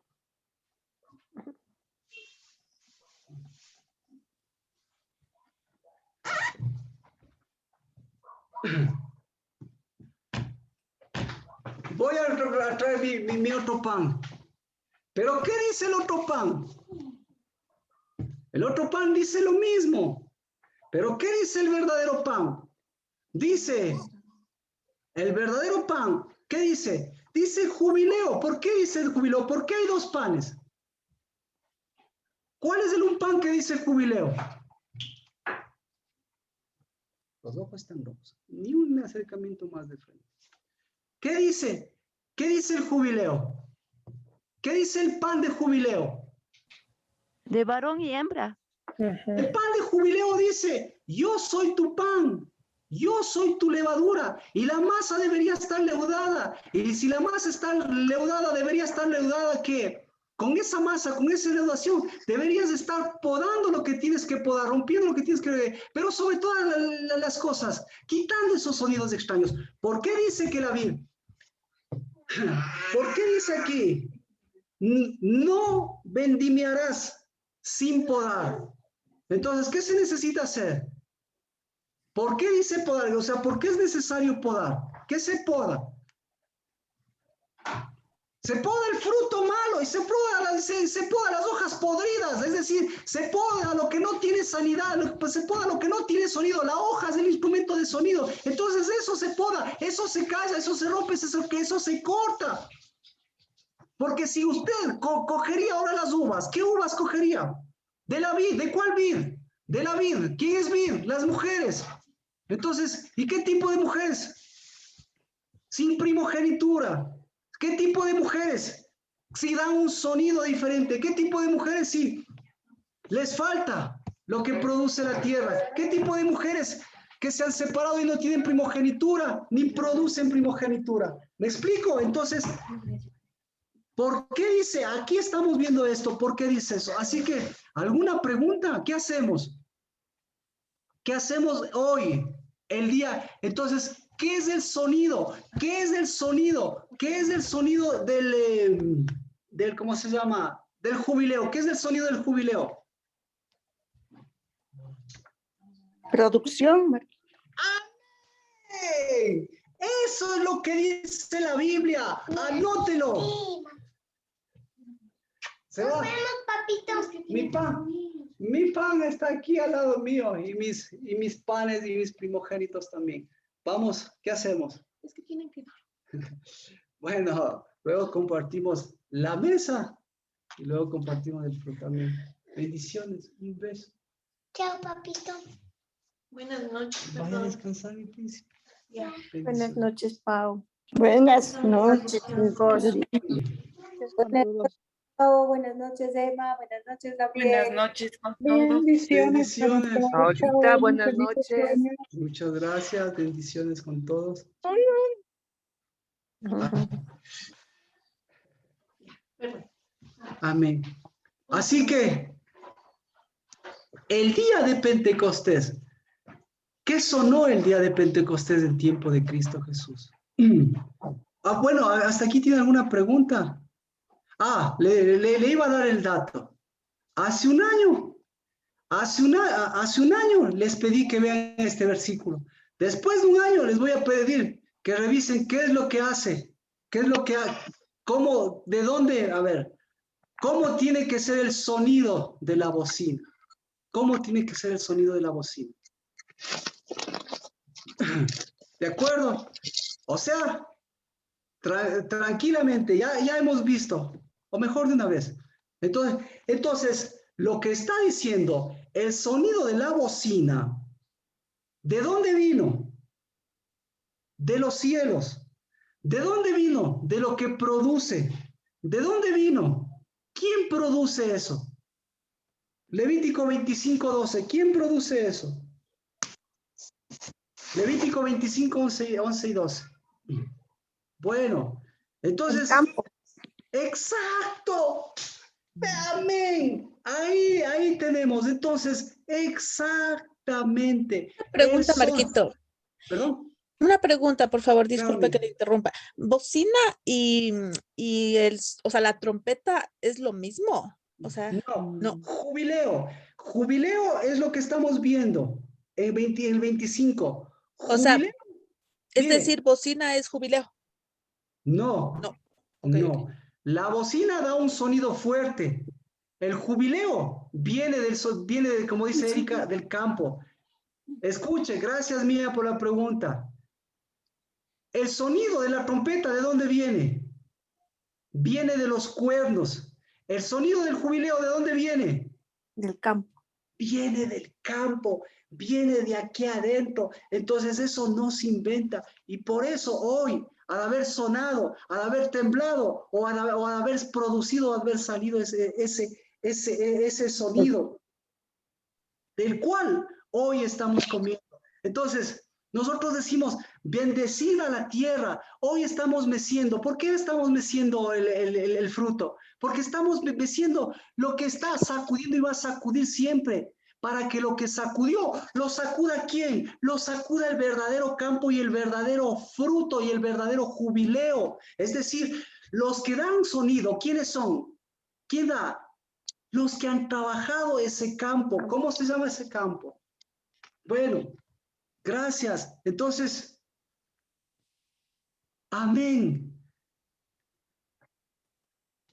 Voy a traer mi otro pan. Pero ¿qué dice el otro pan? El otro pan dice lo mismo. Pero ¿qué dice el verdadero pan? Dice, el verdadero pan, ¿qué dice? Dice jubileo. ¿Por qué dice el jubileo? ¿Por qué hay 2 panes? ¿Cuál es un pan que dice jubileo? Los ojos están rojos. Ni un acercamiento más de frente. ¿Qué dice? ¿Qué dice el jubileo? ¿Qué dice el pan de jubileo? De varón y hembra. El pan de jubileo dice, yo soy tu pan, yo soy tu levadura, y la masa debería estar leudada. Y si la masa está leudada, debería estar leudada, ¿qué? Con esa masa, con esa leudación, deberías estar podando lo que tienes que podar, rompiendo lo que tienes que... Pero sobre todas las cosas, quitando esos sonidos extraños. ¿Por qué dice que la vid? ¿Por qué dice aquí? No vendimiarás sin podar. Entonces, ¿qué se necesita hacer? ¿Por qué dice podar? O sea, ¿por qué es necesario podar? ¿Qué se poda? Se poda el fruto malo y se poda las hojas podridas, es decir, se poda lo que no tiene sanidad, se poda lo que no tiene sonido, la hoja es el instrumento de sonido, entonces eso se poda, eso se calla, eso se rompe, eso se corta. Porque si usted cogería ahora las uvas, ¿qué uvas cogería? De la vid, ¿de cuál vid? De la vid. ¿Quién es vid? Las mujeres. Entonces, ¿y qué tipo de mujeres? Sin primogenitura. ¿Qué tipo de mujeres? Si dan un sonido diferente. ¿Qué tipo de mujeres si les falta lo que produce la tierra? ¿Qué tipo de mujeres que se han separado y no tienen primogenitura ni producen primogenitura? ¿Me explico? Entonces, ¿por qué dice? Aquí estamos viendo esto. ¿Por qué dice eso? Así que, ¿alguna pregunta? ¿Qué hacemos? ¿Qué hacemos hoy? El día. Entonces, ¿qué es el sonido? ¿Qué es el sonido? ¿Qué es el sonido del ¿cómo se llama? Del jubileo. ¿Qué es el sonido del jubileo? Producción. ¡Amén! Eso es lo que dice la Biblia. Anótelo. ¿Se va? Mi pan está aquí al lado mío y mis panes y mis primogénitos también. Vamos, ¿qué hacemos? Es que tienen que... Bueno, luego compartimos la mesa y luego compartimos el fruto también. Bendiciones, un beso. Chao, papito. Buenas noches. Vaya a descansar, mi príncipe. Ya. Buenas noches, Pau. Buenas noches. Oh, buenas noches, Emma. Buenas noches, Gabriel. Buenas noches con todos. Bendiciones. Bendiciones. Ahorita, buenas noches. Muchas gracias, bendiciones con todos. Amén. Así que, el día de Pentecostés, ¿qué sonó el día de Pentecostés en tiempo de Cristo Jesús? Bueno, hasta aquí tiene alguna pregunta. Le iba a dar el dato. Hace un año les pedí que vean este versículo. Después de un año les voy a pedir que revisen qué es lo que hace, qué es lo que cómo, de dónde, a ver, cómo tiene que ser el sonido de la bocina. ¿Cómo tiene que ser el sonido de la bocina? ¿De acuerdo? O sea, tranquilamente, ya hemos visto, o mejor de una vez. Entonces, lo que está diciendo, el sonido de la bocina, ¿de dónde vino? De los cielos. ¿De dónde vino? De lo que produce. ¿De dónde vino? ¿Quién produce eso? Levítico 25:12. ¿Quién produce eso? Levítico 25, 11 y 12. Bueno, entonces... ¡Exacto! ¡Amén! Ahí tenemos. Entonces, exactamente. Pregunta, Marquito. ¿Perdón? Una pregunta, por favor, disculpe Claro. que le interrumpa. ¿Bocina y o sea, la trompeta es lo mismo? O sea, no. Jubileo. Jubileo es lo que estamos viendo. El 25. O sea, Jubileo. es decir, bocina es jubileo. No. Okay, no. okay. La bocina da un sonido fuerte. El jubileo viene de, como dice Erika, del campo. Escuche, gracias Mía por la pregunta. El sonido de la trompeta, ¿de dónde viene? Viene de los cuernos. El sonido del jubileo, ¿de dónde viene? Del campo. Viene del campo, viene de aquí adentro. Entonces eso no se inventa. Y por eso hoy, al haber sonado, al haber temblado, o al haber producido, al haber salido ese sonido, del cual hoy estamos comiendo. Entonces, nosotros decimos, bendecida la tierra, hoy estamos meciendo. ¿Por qué estamos meciendo el fruto? Porque estamos meciendo lo que está sacudiendo y va a sacudir siempre, para que lo que sacudió, lo sacuda ¿quién? Lo sacuda el verdadero campo y el verdadero fruto y el verdadero jubileo. Es decir, los que dan sonido, ¿quiénes son? ¿Quién da? Los que han trabajado ese campo. ¿Cómo se llama ese campo? Bueno, gracias. Entonces, amén.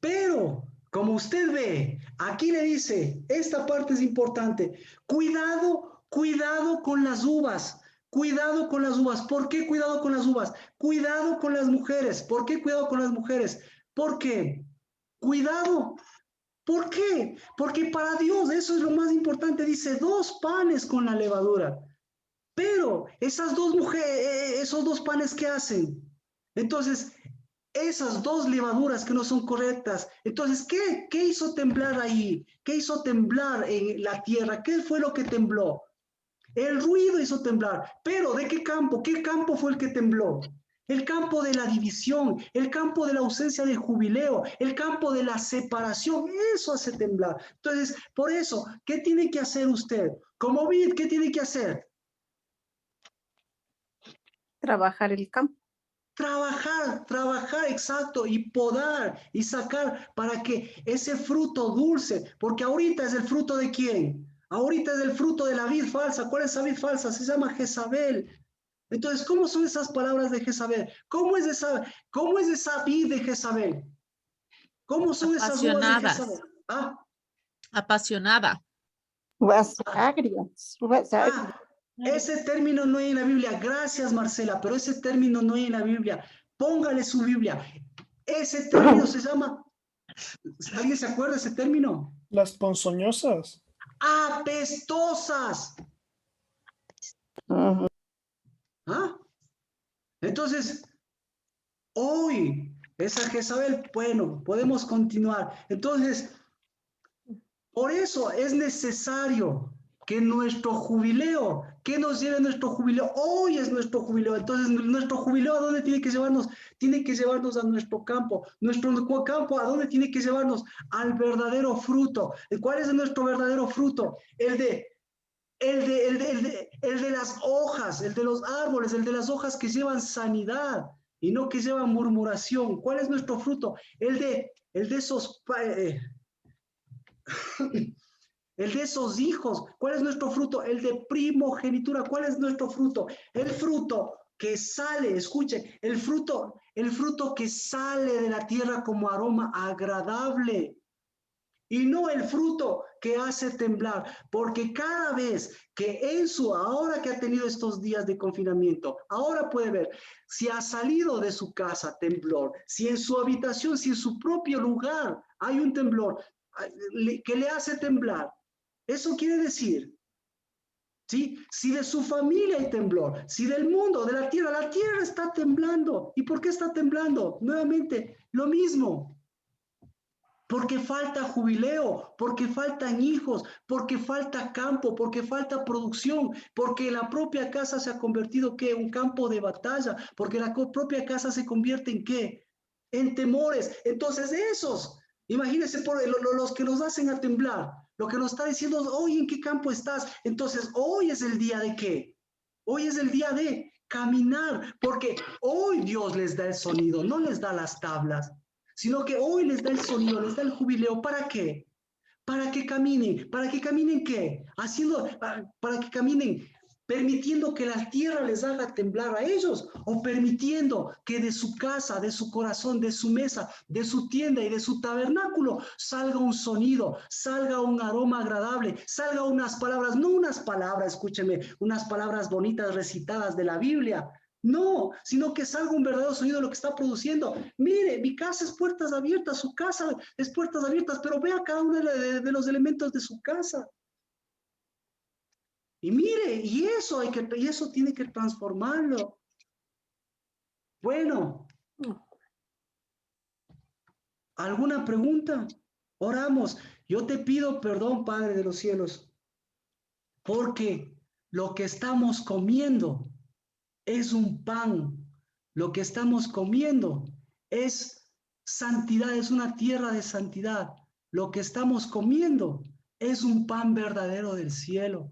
Pero, como usted ve, aquí le dice, esta parte es importante. Cuidado, cuidado con las uvas. Cuidado con las uvas. ¿Por qué cuidado con las uvas? Cuidado con las mujeres. ¿Por qué cuidado con las mujeres? ¿Por qué? Cuidado. ¿Por qué? Porque para Dios eso es lo más importante. Dice, 2 panes con la levadura. Pero esas 2 mujeres, esos 2 panes, ¿qué hacen? Entonces, esas 2 levaduras que no son correctas. Entonces, ¿qué hizo temblar ahí? ¿Qué hizo temblar en la tierra? ¿Qué fue lo que tembló? El ruido hizo temblar. Pero ¿de qué campo? ¿Qué campo fue el que tembló? El campo de la división, el campo de la ausencia del jubileo, el campo de la separación, eso hace temblar. Entonces, por eso, ¿qué tiene que hacer usted? Como vid, ¿qué tiene que hacer? Trabajar el campo. Trabajar, exacto, y podar y sacar para que ese fruto dulce, porque ahorita es el fruto de ¿quién? Ahorita es el fruto de la vid falsa. ¿Cuál es esa vid falsa? Se llama Jezabel. Entonces, ¿cómo son esas palabras de Jezabel? ¿Cómo es esa vid de Jezabel? ¿Cómo son esas uvas de Jezabel? ¿Ah? Apasionada. Uvas agrias. Uvas agrias. Ese término no hay en la Biblia. Gracias, Marcela, pero ese término no hay en la Biblia. Póngale su Biblia. Ese término se llama... ¿Alguien se acuerda de ese término? Las ponzoñosas. Apestosas. ¿Ah? Entonces, hoy, esa Jezabel, bueno, podemos continuar. Entonces, por eso es necesario que nuestro jubileo, que nos lleve nuestro jubileo, hoy es nuestro jubileo. Entonces, nuestro jubileo, ¿a dónde tiene que llevarnos? Tiene que llevarnos a nuestro campo. Nuestro campo, ¿a dónde tiene que llevarnos? Al verdadero fruto. ¿Cuál es nuestro verdadero fruto? El de las hojas, el de los árboles, el de las hojas que llevan sanidad y no que llevan murmuración. ¿Cuál es nuestro fruto? El de esos... el de esos hijos. ¿Cuál es nuestro fruto? El de primogenitura. ¿Cuál es nuestro fruto? El fruto que sale, escuche, el fruto que sale de la tierra como aroma agradable. Y no el fruto que hace temblar, porque cada vez que ahora que ha tenido estos días de confinamiento, ahora puede ver, si ha salido de su casa temblor, si en su habitación, si en su propio lugar hay un temblor que le hace temblar, eso quiere decir, ¿sí? Si de su familia hay temblor, si del mundo, de la tierra está temblando. ¿Y por qué está temblando? Nuevamente, lo mismo. Porque falta jubileo, porque faltan hijos, porque falta campo, porque falta producción, porque la propia casa se ha convertido ¿qué? Un campo de batalla, porque la propia casa se convierte en ¿qué? En temores. Entonces esos, imagínense por los que nos hacen a temblar, lo que nos está diciendo, hoy ¿en qué campo estás? Entonces hoy es el día de ¿qué? Hoy es el día de caminar, porque hoy Dios les da el sonido, no les da las tablas, sino que hoy les da el sonido, les da el jubileo. ¿Para qué? Para que caminen ¿qué? Para que caminen permitiendo que la tierra les haga temblar a ellos, o permitiendo que de su casa, de su corazón, de su mesa, de su tienda y de su tabernáculo salga un sonido, salga un aroma agradable, salga unas palabras, no unas palabras, escúcheme, unas palabras bonitas recitadas de la Biblia, no, sino que salga un verdadero sonido de lo que está produciendo. Mire, mi casa es puertas abiertas, su casa es puertas abiertas, pero vea cada uno de los elementos de su casa. Y mire, y eso tiene que transformarlo. Bueno, ¿alguna pregunta? Oramos. Yo te pido perdón, Padre de los cielos, porque lo que estamos comiendo es un pan. Lo que estamos comiendo es santidad, es una tierra de santidad. Lo que estamos comiendo es un pan verdadero del cielo.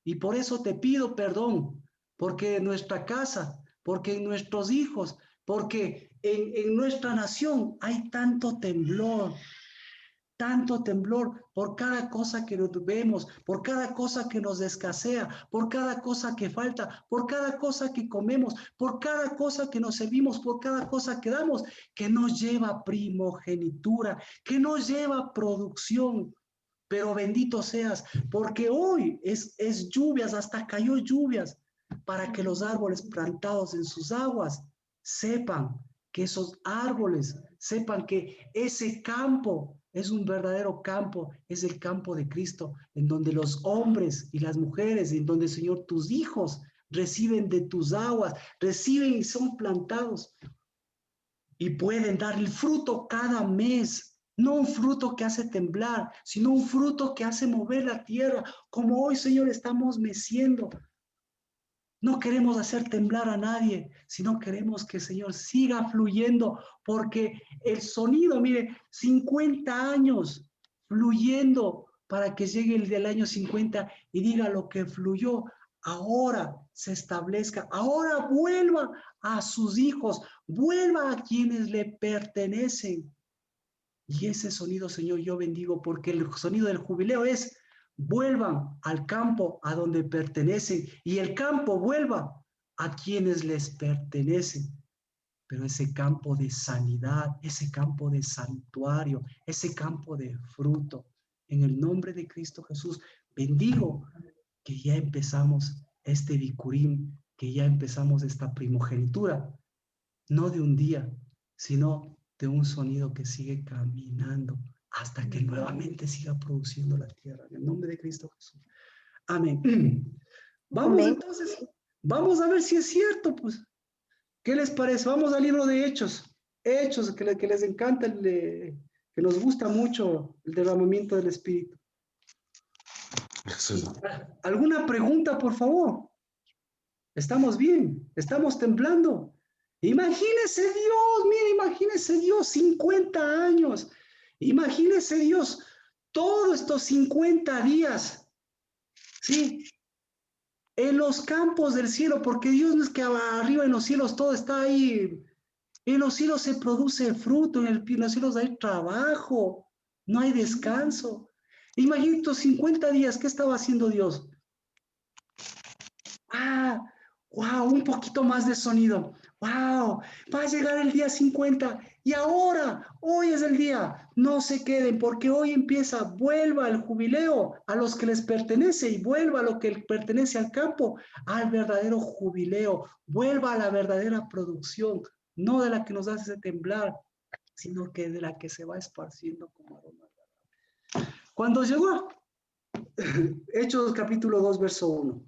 Y por eso te pido perdón, porque en nuestra casa, porque en nuestros hijos, porque en nuestra nación hay tanto temblor por cada cosa que nos vemos, por cada cosa que nos escasea, por cada cosa que falta, por cada cosa que comemos, por cada cosa que nos servimos, por cada cosa que damos, que nos lleva primogenitura, que nos lleva producción. Pero bendito seas, porque hoy es lluvias, hasta cayó lluvias, para que los árboles plantados en sus aguas sepan que esos árboles, sepan que ese campo es un verdadero campo, es el campo de Cristo, en donde los hombres y las mujeres, en donde, Señor, tus hijos reciben de tus aguas, reciben y son plantados y pueden dar el fruto cada mes. No un fruto que hace temblar, sino un fruto que hace mover la tierra, como hoy, Señor, estamos meciendo. No queremos hacer temblar a nadie, sino queremos que el Señor siga fluyendo, porque el sonido, mire, 50 años fluyendo para que llegue el del año 50 y diga lo que fluyó, ahora se establezca, ahora vuelva a sus hijos, vuelva a quienes le pertenecen. Y ese sonido, Señor, yo bendigo, porque el sonido del jubileo es: vuelvan al campo a donde pertenecen, y el campo vuelva a quienes les pertenecen. Pero ese campo de sanidad, ese campo de santuario, ese campo de fruto, en el nombre de Cristo Jesús, bendigo que ya empezamos este bicurín, que ya empezamos esta primogenitura, no de un día, sino de un sonido que sigue caminando hasta que nuevamente siga produciendo la tierra. En el nombre de Cristo Jesús. Amén. Vamos Amén. entonces, vamos a ver si es cierto, pues. ¿Qué les parece? Vamos al libro de Hechos. Hechos, que les encanta, que nos gusta mucho el derramamiento del Espíritu. ¿Alguna pregunta, por favor? Estamos bien, estamos temblando. Imagínese Dios, mire, imagínese Dios, 50 años. Imagínese Dios, todos estos 50 días, ¿sí? En los campos del cielo, porque Dios no es que arriba en los cielos todo está ahí. En los cielos se produce fruto, en los cielos hay trabajo, no hay descanso. Imagínate estos 50 días, ¿qué estaba haciendo Dios? Wow, un poquito más de sonido. Wow, va a llegar el día 50 y ahora, hoy es el día. No se queden, porque hoy empieza, vuelva el jubileo a los que les pertenece y vuelva a lo que pertenece al campo, al verdadero jubileo. Vuelva a la verdadera producción, no de la que nos hace temblar, sino que de la que se va esparciendo como aroma. Cuando llegó, Hechos capítulo 2, verso 1.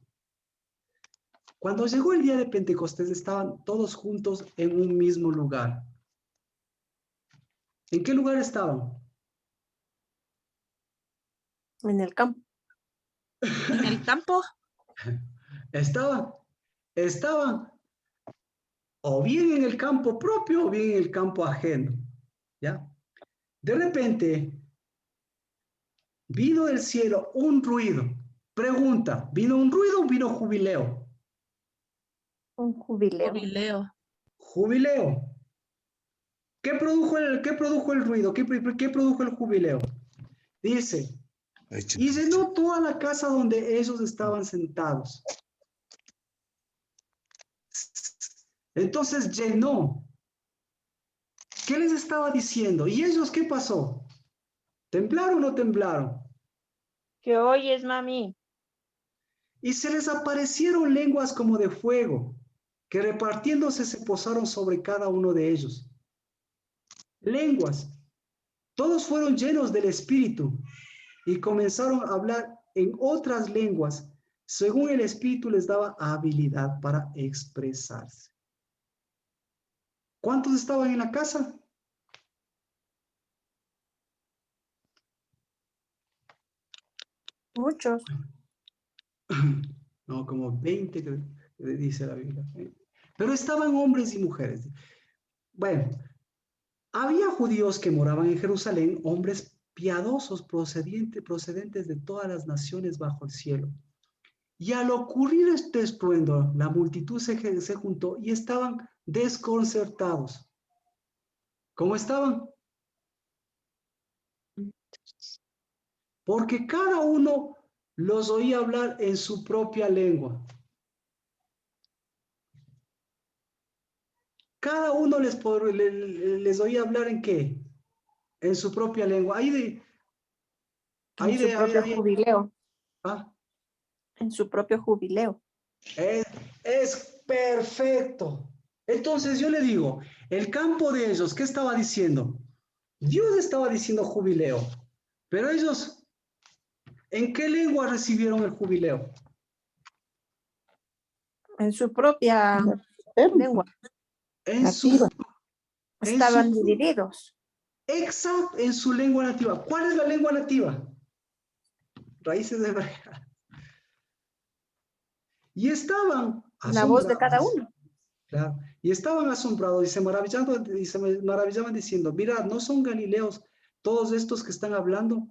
Cuando llegó el día de Pentecostés, estaban todos juntos en un mismo lugar. ¿En qué lugar estaban? En el campo. En el campo. Estaban o bien en el campo propio o bien en el campo ajeno. ¿Ya? De repente, vino del cielo un ruido. Pregunta, ¿vino un ruido o vino jubileo? Un jubileo. Jubileo. Jubileo. ¿Qué produjo el ruido? ¿Qué produjo el jubileo? Dice, y llenó toda la casa donde ellos estaban sentados. Entonces llenó. ¿Qué les estaba diciendo? ¿Y ellos qué pasó? ¿Temblaron o no temblaron? ¿Qué oyes, mami? Y se les aparecieron lenguas como de fuego, que repartiéndose se posaron sobre cada uno de ellos. Lenguas. Todos fueron llenos del Espíritu y comenzaron a hablar en otras lenguas, según el Espíritu les daba habilidad para expresarse. ¿Cuántos estaban en la casa? Muchos. No, como 20 que dice la Biblia. Pero estaban hombres y mujeres. Bueno, había judíos que moraban en Jerusalén, hombres piadosos procedentes de todas las naciones bajo el cielo. Y al ocurrir este estruendo, la multitud se juntó y estaban desconcertados. ¿Cómo estaban? Porque cada uno los oía hablar en su propia lengua. Cada uno les oía hablar ¿en qué? En su propia lengua. En su propio jubileo. ¿Ah? En su propio jubileo. Es perfecto. Entonces yo le digo, el campo de ellos, ¿qué estaba diciendo? Dios estaba diciendo jubileo, pero ellos, ¿en qué lengua recibieron el jubileo? En su propia lengua. Estaban divididos. Exacto, en su lengua nativa. ¿Cuál es la lengua nativa? Raíces de hebrea. Y estaban asombrados. La voz de cada uno. Claro. Y estaban asombrados y se maravillaban diciendo, mirad, ¿no son galileos todos estos que están hablando?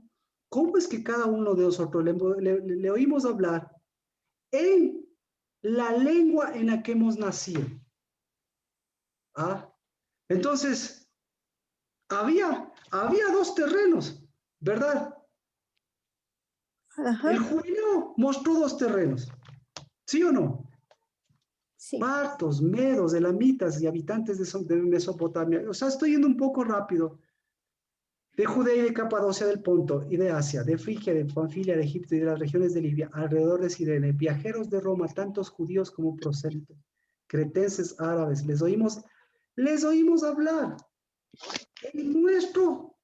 ¿Cómo es que cada uno de nosotros le oímos hablar en la lengua en la que hemos nacido? ¿Ah? Entonces, había dos terrenos, ¿verdad? Ajá. El jubileo mostró dos terrenos, ¿sí o no? Sí. Partos, medos, elamitas y habitantes de Mesopotamia. O sea, estoy yendo un poco rápido. De Judea y de Capadocia, del Ponto y de Asia, de Frigia, de Panfilia, de Egipto y de las regiones de Libia, alrededor de Cirene, viajeros de Roma, tantos judíos como prosélitos, cretenses, árabes, les oímos hablar. En nuestro.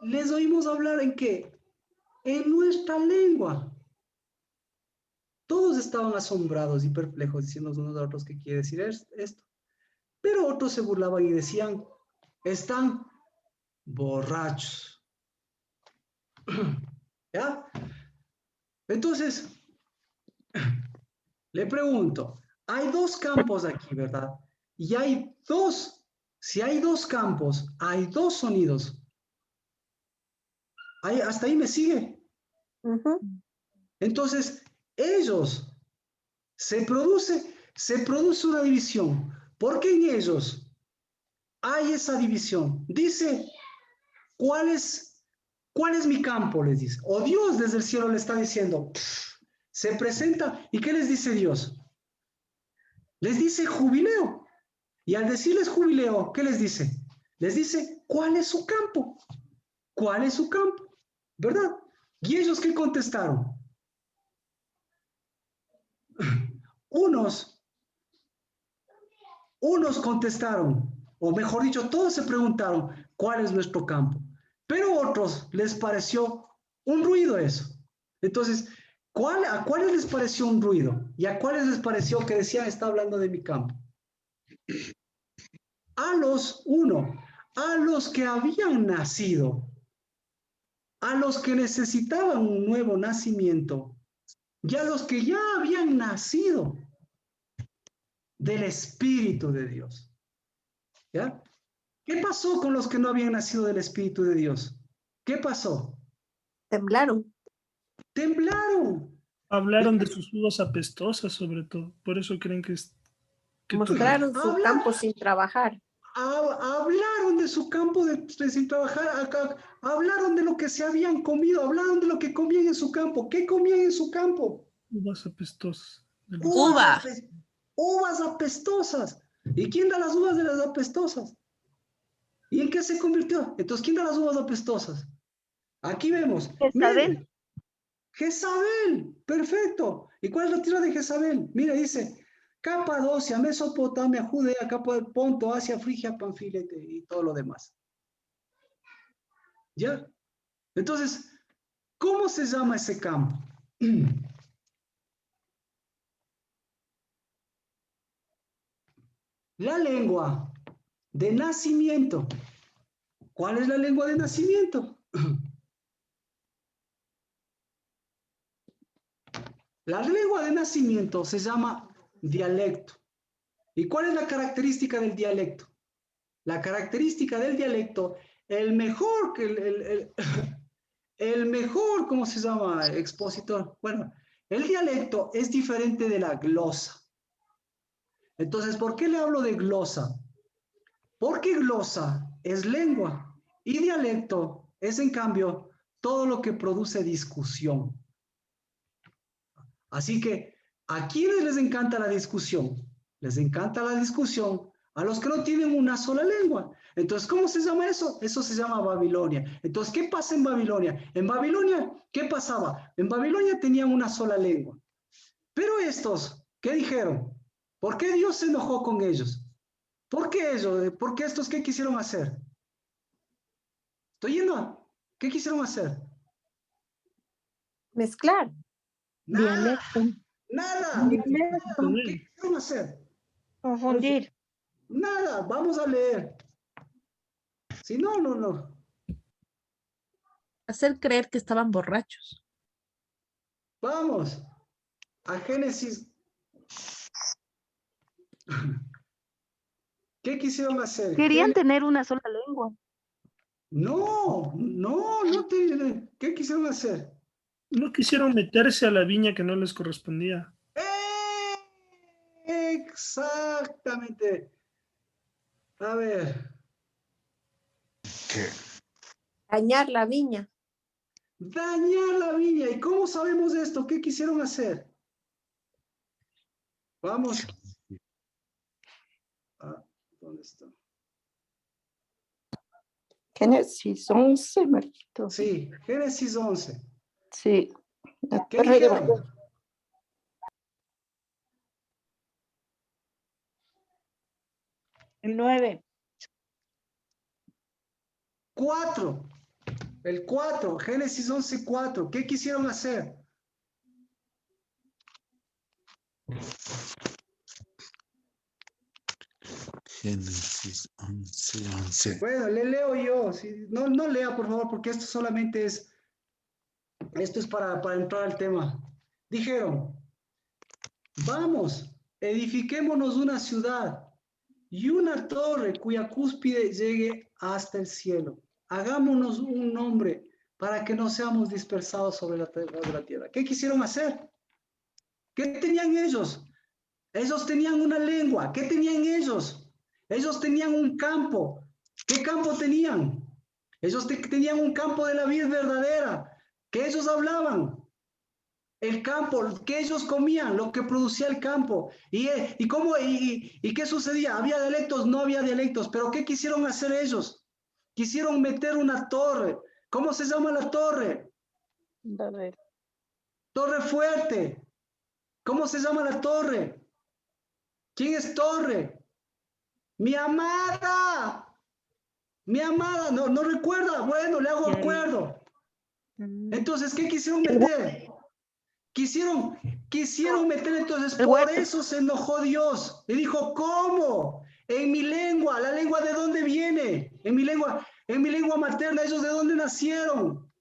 Les oímos hablar ¿en qué? En nuestra lengua. Todos estaban asombrados y perplejos, diciendo unos a otros qué quiere decir esto. Pero otros se burlaban y decían, están borrachos. ¿Ya? Entonces, le pregunto, hay dos campos aquí, ¿verdad? Y hay dos, si hay dos campos, hay dos sonidos. ¿Hasta ahí me sigue? Entonces, ellos, se produce una división. ¿Por qué en ellos hay esa división? Dice, ¿cuál es mi campo? Les dice. O Dios desde el cielo le está diciendo, se presenta, ¿y qué les dice Dios? Les dice jubileo. Y al decirles jubileo, ¿qué les dice? Les dice, ¿cuál es su campo? ¿Cuál es su campo? ¿Verdad? ¿Y ellos qué contestaron? Unos contestaron, o mejor dicho, todos se preguntaron, ¿cuál es nuestro campo? Pero a otros les pareció un ruido eso. Entonces, ¿a cuáles les pareció un ruido? ¿Y a cuáles les pareció que decían, está hablando de mi campo? A los que habían nacido, a los que necesitaban un nuevo nacimiento, y a los que ya habían nacido del Espíritu de Dios. ¿Ya? ¿Qué pasó con los que no habían nacido del Espíritu de Dios? ¿Qué pasó? Temblaron. Temblaron. Hablaron de sus uvas apestosas, sobre todo. Por eso creen que mostraron su campo sin trabajar. Hablaron de su campo sin trabajar. Hablaron de lo que se habían comido. Hablaron de lo que comían en su campo. ¿Qué comían en su campo? Uvas apestosas. Uvas apestosas. ¿Y quién da las uvas de las apestosas? ¿Y en qué se convirtió? Entonces, ¿quién da las uvas apestosas? Aquí vemos. Jezabel. Jezabel, perfecto. ¿Y cuál es la tierra de Jezabel? Mira, dice Capadocia, Mesopotamia, Judea, Ponto, Asia, Frigia, Panfilia y todo lo demás. ¿Ya? Entonces, ¿cómo se llama ese campo? La lengua de nacimiento. ¿Cuál es la lengua de nacimiento? La lengua de nacimiento se llama dialecto. ¿Y cuál es la característica del dialecto? La característica del dialecto, el mejor, el mejor, ¿cómo se llama? Expositor. Bueno, el dialecto es diferente de la glosa. Entonces, ¿por qué le hablo de glosa? Porque glosa es lengua y dialecto es, en cambio, todo lo que produce discusión. Así que, ¿a quiénes les encanta la discusión? Les encanta la discusión a los que no tienen una sola lengua. Entonces, ¿cómo se llama eso? Eso se llama Babilonia. Entonces, ¿qué pasa en Babilonia? En Babilonia, ¿qué pasaba? En Babilonia tenían una sola lengua. Pero estos, ¿qué dijeron? ¿Por qué Dios se enojó con ellos? ¿Por qué ellos? ¿Por qué estos qué quisieron hacer? ¿Estoy yendo? ¿Qué quisieron hacer? Mezclar. Nada, Dialecto. nada. Dialecto. ¿Qué quisieron hacer? Confundir. Nada, vamos a leer. Si no, no. Hacer creer que estaban borrachos. Vamos a Génesis. ¿Qué quisieron hacer? Querían tener una sola lengua. No. ¿Qué quisieron hacer? No quisieron meterse a la viña que no les correspondía. Exactamente. A ver. Dañar la viña. Dañar la viña. ¿Y cómo sabemos esto? ¿Qué quisieron hacer? Vamos. ¿Dónde está? Génesis 11, Marquito. Sí, Génesis 11. Sí. La ¿Qué torre de dijeron? Babel. El 9. 4. El 4. Génesis 11, 4. ¿Qué quisieron hacer? Génesis 11. Bueno, le leo yo. Sí, no lea, por favor, porque esto solamente es... Esto es para entrar al tema. Dijeron, vamos, edifiquémonos una ciudad y una torre cuya cúspide llegue hasta el cielo. Hagámonos un nombre para que no seamos dispersados sobre la tierra. ¿Qué quisieron hacer? ¿Qué tenían ellos? Ellos tenían una lengua. ¿Qué tenían ellos? Ellos tenían un campo. ¿Qué campo tenían? Ellos tenían un campo de la vida verdadera. ¿Qué ellos hablaban? El campo, que ellos comían, lo que producía el campo. ¿Y qué sucedía? ¿Había dialectos? No había dialectos. ¿Pero qué quisieron hacer ellos? Quisieron meter una torre. ¿Cómo se llama la torre? Babel. Torre fuerte. ¿Cómo se llama la torre? ¿Quién es torre? Mi amada. Mi amada. No recuerda. Bueno, le hago acuerdo. Entonces, ¿qué quisieron meter? Quisieron meter, entonces por eso se enojó Dios y dijo, ¿cómo? En mi lengua, ¿la lengua de dónde viene? En mi lengua materna, ¿ellos de dónde nacieron?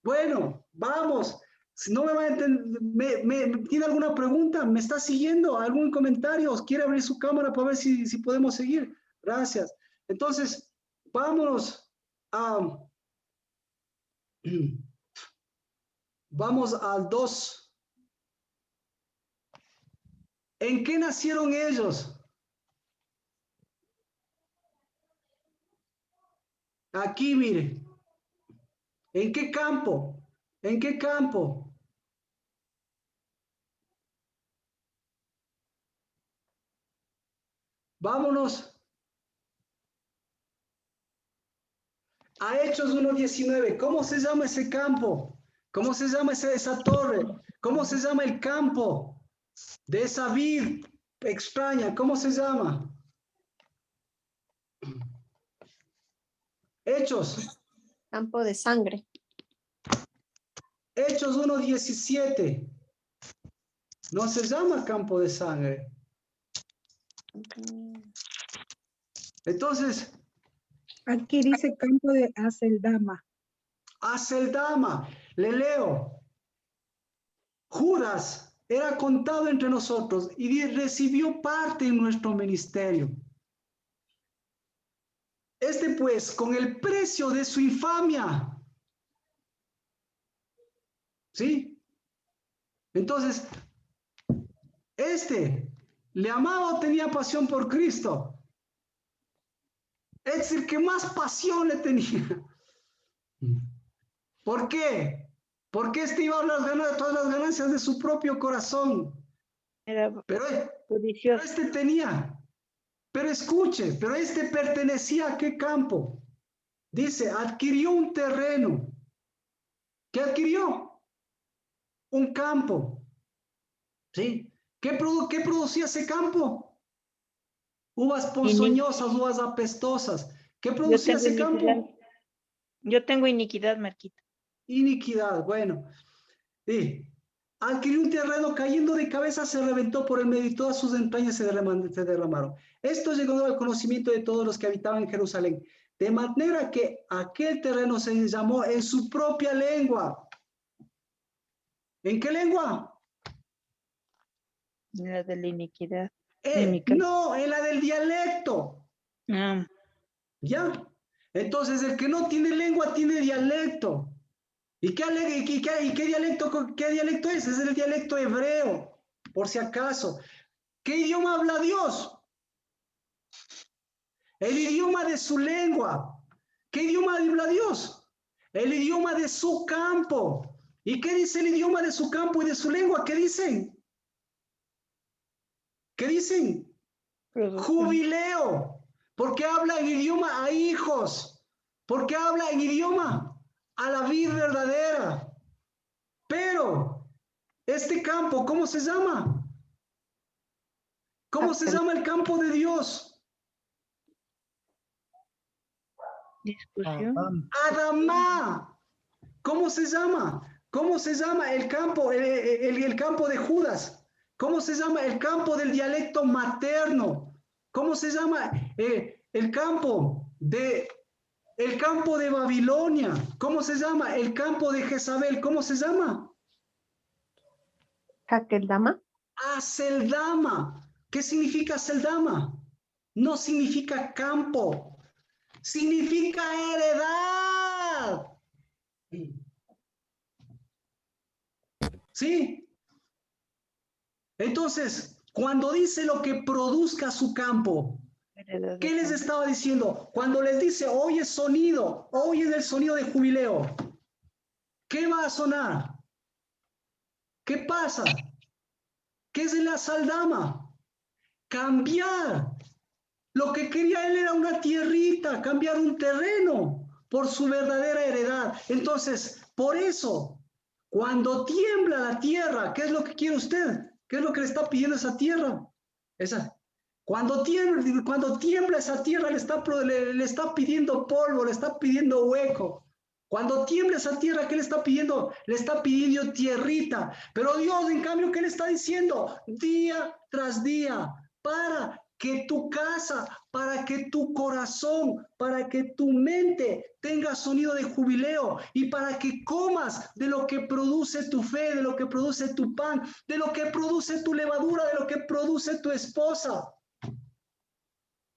Bueno, vamos, si no me va a entender, ¿tiene alguna pregunta? ¿Me está siguiendo? ¿Algún comentario? ¿Quiere abrir su cámara para ver si podemos seguir? Gracias. Entonces, vámonos a... Vamos al 2. ¿En qué nacieron ellos? Aquí, mire. ¿En qué campo? ¿En qué campo? Vámonos a Hechos 1:19. ¿Cómo se llama ese campo? ¿Cómo se llama esa torre? ¿Cómo se llama el campo de esa vid extraña? ¿Cómo se llama? Hechos. Campo de sangre. Hechos 1:17. No se llama campo de sangre. Entonces, Aquí dice campo de Aceldama. Aceldama. Le leo. Judas era contado entre nosotros y recibió parte en nuestro ministerio. Este pues, con el precio de su infamia. ¿Sí? Entonces, le amaba o tenía pasión por Cristo. Es el que más pasión le tenía. ¿Por qué? Porque iba a todas las ganancias de su propio corazón. Pero tenía. Pero escuche, pero pertenecía a qué campo. Dice, adquirió un terreno. ¿Qué adquirió? Un campo. ¿Sí? ¿Qué producía ese campo? Uvas ponzoñosas, uvas apestosas. ¿Qué producía ese campo? Yo tengo iniquidad, Marquito. Iniquidad, bueno. Sí. Adquirió un terreno, cayendo de cabeza, se reventó por el medio y todas sus entrañas se derramaron. Esto llegó al conocimiento de todos los que habitaban en Jerusalén, de manera que aquel terreno se llamó en su propia lengua. ¿En qué lengua? En la de la iniquidad. No, en la del dialecto. Ah. ¿Ya? Entonces, el que no tiene lengua tiene dialecto. ¿Y qué dialecto es? Es el dialecto hebreo, por si acaso. ¿Qué idioma habla Dios? El idioma de su lengua. ¿Qué idioma habla Dios? El idioma de su campo. ¿Y qué dice el idioma de su campo y de su lengua? ¿Qué dicen? ¿Qué dicen? Jubileo. Porque habla en idioma a hijos. Porque habla en idioma a la vida verdadera. Pero, este campo, ¿cómo se llama? ¿Cómo se llama el campo de Dios? Discusión. Adamá. ¿Cómo se llama? ¿Cómo se llama el campo, el campo de Judas? ¿Cómo se llama el campo del dialecto materno? ¿Cómo se llama el campo de Babilonia? ¿Cómo se llama el campo de Jezabel? ¿Cómo se llama? Hakeldama. Aceldama. ¿Qué significa Aceldama? No significa campo, significa heredad. ¿Sí? Entonces, cuando dice lo que produzca su campo, ¿qué les estaba diciendo? Cuando les dice, oye el sonido de jubileo, ¿qué va a sonar? ¿Qué pasa? ¿Qué es la saldama? Cambiar. Lo que quería él era una tierrita, cambiar un terreno por su verdadera heredad. Entonces, por eso, cuando tiembla la tierra, ¿qué es lo que quiere usted? ¿Qué es lo que le está pidiendo esa tierra? Cuando tiembla esa tierra, le está pidiendo polvo, le está pidiendo hueco. Cuando tiembla esa tierra, ¿qué le está pidiendo? Le está pidiendo tierrita. Pero Dios, en cambio, ¿qué le está diciendo? Día tras día, para que tu casa, para que tu corazón, para que tu mente tenga sonido de jubileo y para que comas de lo que produce tu fe, de lo que produce tu pan, de lo que produce tu levadura, de lo que produce tu esposa.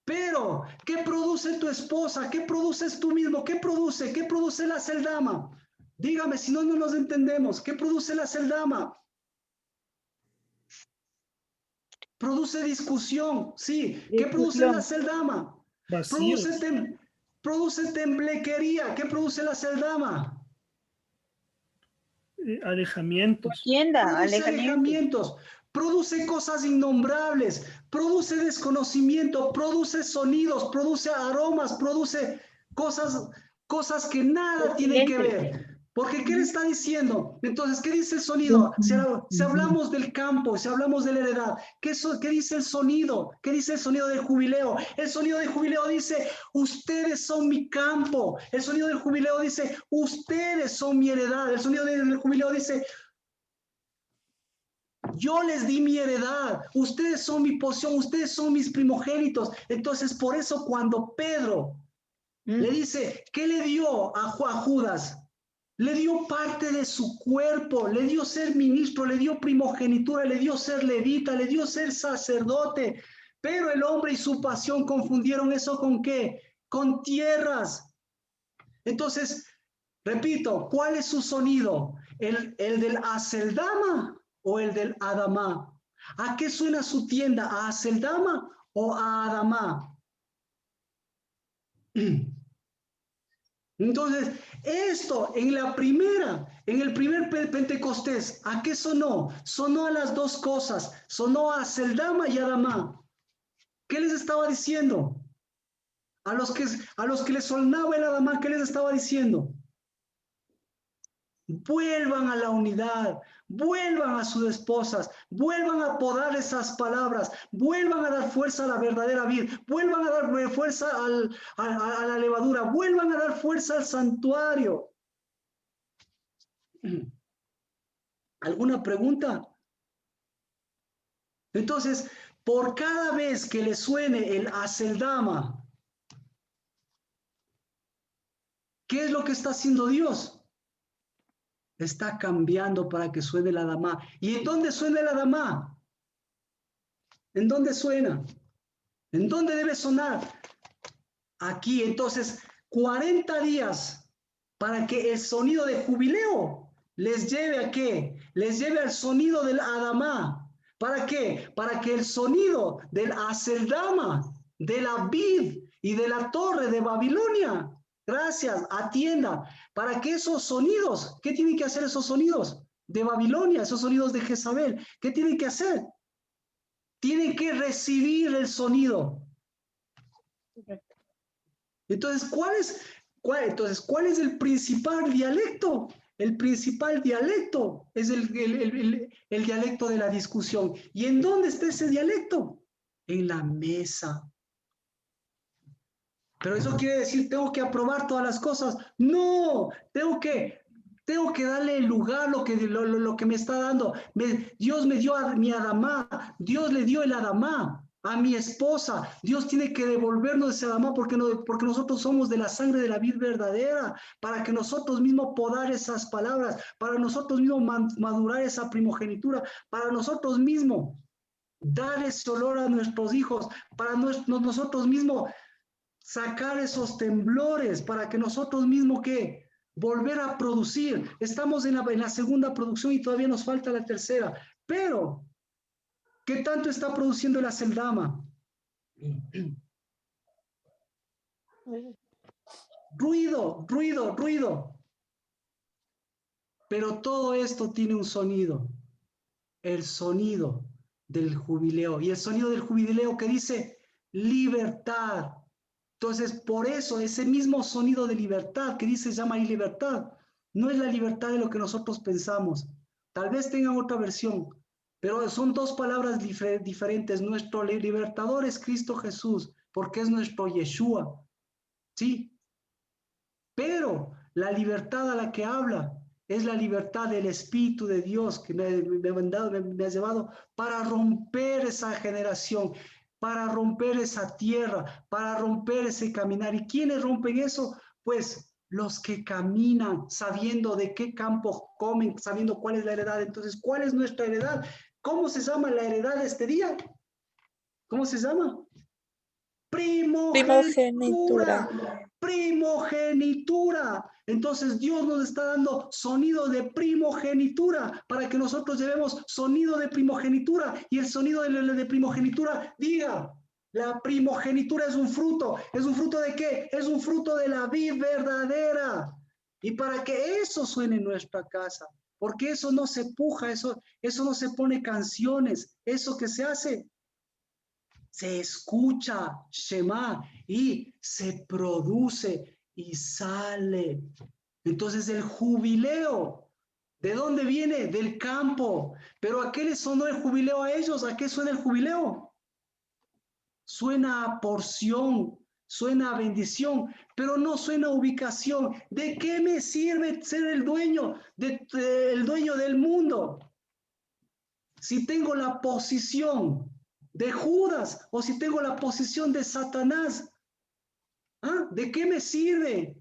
Pero, ¿qué produce tu esposa? ¿Qué produces tú mismo? ¿Qué produce? ¿Qué produce la aceldama? Dígame, si no, no nos entendemos. ¿Qué produce la aceldama? Produce discusión, sí. ¿Qué produce la aceldama? Produce temblequería. ¿Qué produce la aceldama? Alejamientos. Produce alejamientos. Produce cosas innombrables, produce desconocimiento, produce sonidos, produce aromas, produce cosas que nada tienen que ver. Porque ¿qué le está diciendo? Entonces, ¿qué dice el sonido? Si hablamos del campo, si hablamos de la heredad, ¿qué dice el sonido? ¿Qué dice el sonido del jubileo? El sonido del jubileo dice, ustedes son mi campo. El sonido del jubileo dice, ustedes son mi heredad. El sonido del jubileo dice, yo les di mi heredad, ustedes son mi porción, ustedes son mis primogénitos. Entonces, por eso cuando Pedro le dice, ¿qué le dio a Judas? Le dio parte de su cuerpo, le dio ser ministro, le dio primogenitura, le dio ser levita, le dio ser sacerdote. Pero el hombre y su pasión confundieron eso ¿con qué? Con tierras. Entonces, repito, ¿cuál es su sonido? ¿El del Aceldama o el del Adamá? ¿A qué suena su tienda? ¿A Aceldama o a Adamá? Entonces, esto en el primer Pentecostés, ¿a qué sonó? Sonó a las dos cosas, sonó a Aceldama y Adamá. ¿Qué les estaba diciendo? A los que les sonaba el Adamá, ¿qué les estaba diciendo? Vuelvan a la unidad, vuelvan a sus esposas, vuelvan a podar esas palabras, vuelvan a dar fuerza a la verdadera vid, vuelvan a dar fuerza a la levadura, vuelvan a dar fuerza al santuario. ¿Alguna pregunta? Entonces, por cada vez que le suene el Aceldama, ¿qué es lo que está haciendo Dios? Está cambiando para que suene el Adamá. ¿Y en dónde suena el Adamá? ¿En dónde suena? ¿En dónde debe sonar? Aquí. Entonces, 40 días para que el sonido de jubileo les lleve ¿a qué? Les lleve al sonido del Adamá. ¿Para qué? Para que el sonido del Aceldama, de la vid y de la torre de Babilonia, gracias, atienda, para que esos sonidos, ¿qué tienen que hacer esos sonidos de Babilonia, esos sonidos de Jezabel? ¿Qué tienen que hacer? Tienen que recibir el sonido. Entonces, ¿cuál es el principal dialecto? El principal dialecto es el dialecto de la discusión. ¿Y en dónde está ese dialecto? En la mesa. Pero eso quiere decir, tengo que aprobar todas las cosas. No, tengo que darle el lugar lo que me está dando. Dios me dio a mi Adamá, Dios le dio el Adamá a mi esposa. Dios tiene que devolvernos ese Adamá porque nosotros somos de la sangre de la vid verdadera, para que nosotros mismos podar esas palabras, para nosotros mismos madurar esa primogenitura, para nosotros mismos dar ese olor a nuestros hijos, para nosotros mismos sacar esos temblores, para que nosotros mismos, ¿qué? Volver a producir. Estamos en la segunda producción y todavía nos falta la tercera. Pero, ¿qué tanto está produciendo la Aceldama? Ruido, ruido, ruido. Pero todo esto tiene un sonido. El sonido del jubileo. Y el sonido del jubileo que dice libertad. Entonces, por eso, ese mismo sonido de libertad que dice, llama ahí libertad, no es la libertad de lo que nosotros pensamos. Tal vez tengan otra versión, pero son dos palabras diferentes. Nuestro libertador es Cristo Jesús, porque es nuestro Yeshua. ¿Sí? Pero la libertad a la que habla es la libertad del Espíritu de Dios que me ha llevado para romper esa generación, para romper esa tierra, para romper ese caminar. ¿Y quiénes rompen eso? Pues los que caminan sabiendo de qué campo comen, sabiendo cuál es la heredad. Entonces, ¿cuál es nuestra heredad? ¿Cómo se llama la heredad de este día? ¿Cómo se llama? Primogenitura. Primogenitura. Entonces Dios nos está dando sonido de primogenitura para que nosotros llevemos sonido de primogenitura, y el sonido de primogenitura diga, la primogenitura es un fruto. ¿Es un fruto de qué? Es un fruto de la vid verdadera. Y para que eso suene en nuestra casa, porque eso no se puja, eso no se pone canciones, eso que se hace, se escucha Shema y se produce y sale. Entonces el jubileo, ¿de dónde viene? Del campo. ¿Pero a qué les sonó el jubileo a ellos? ¿A qué suena el jubileo? Suena a porción, suena a bendición, pero no suena a ubicación. ¿De qué me sirve ser el dueño del mundo si tengo la posición de Judas o si tengo la posición de Satanás? ¿Ah? ¿De qué me sirve?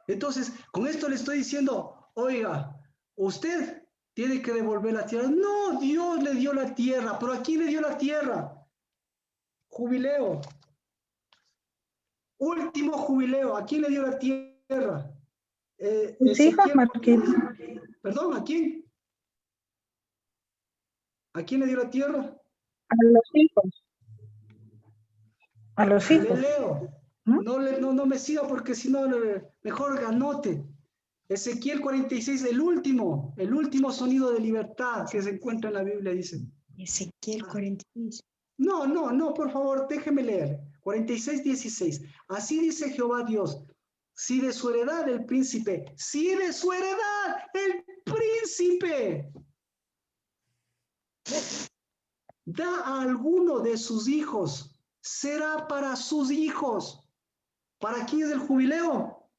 Entonces, con esto le estoy diciendo, oiga, usted tiene que devolver la tierra. No, Dios le dio la tierra, pero ¿a quién le dio la tierra? Jubileo. Último jubileo, ¿a quién le dio la tierra? Tus hijos, Marquito. Perdón, ¿a quién? ¿A quién le dio la tierra? A los hijos. A los hijos. Le leo. No me siga porque si no, mejor anote. Ezequiel 46, el último sonido de libertad que se encuentra en la Biblia, dice. Ezequiel 46. No, por favor, déjeme leer. 46, 16. Así dice Jehová Dios. Si de su heredad el príncipe da a alguno de sus hijos, será para sus hijos. ¿Para quién es el jubileo?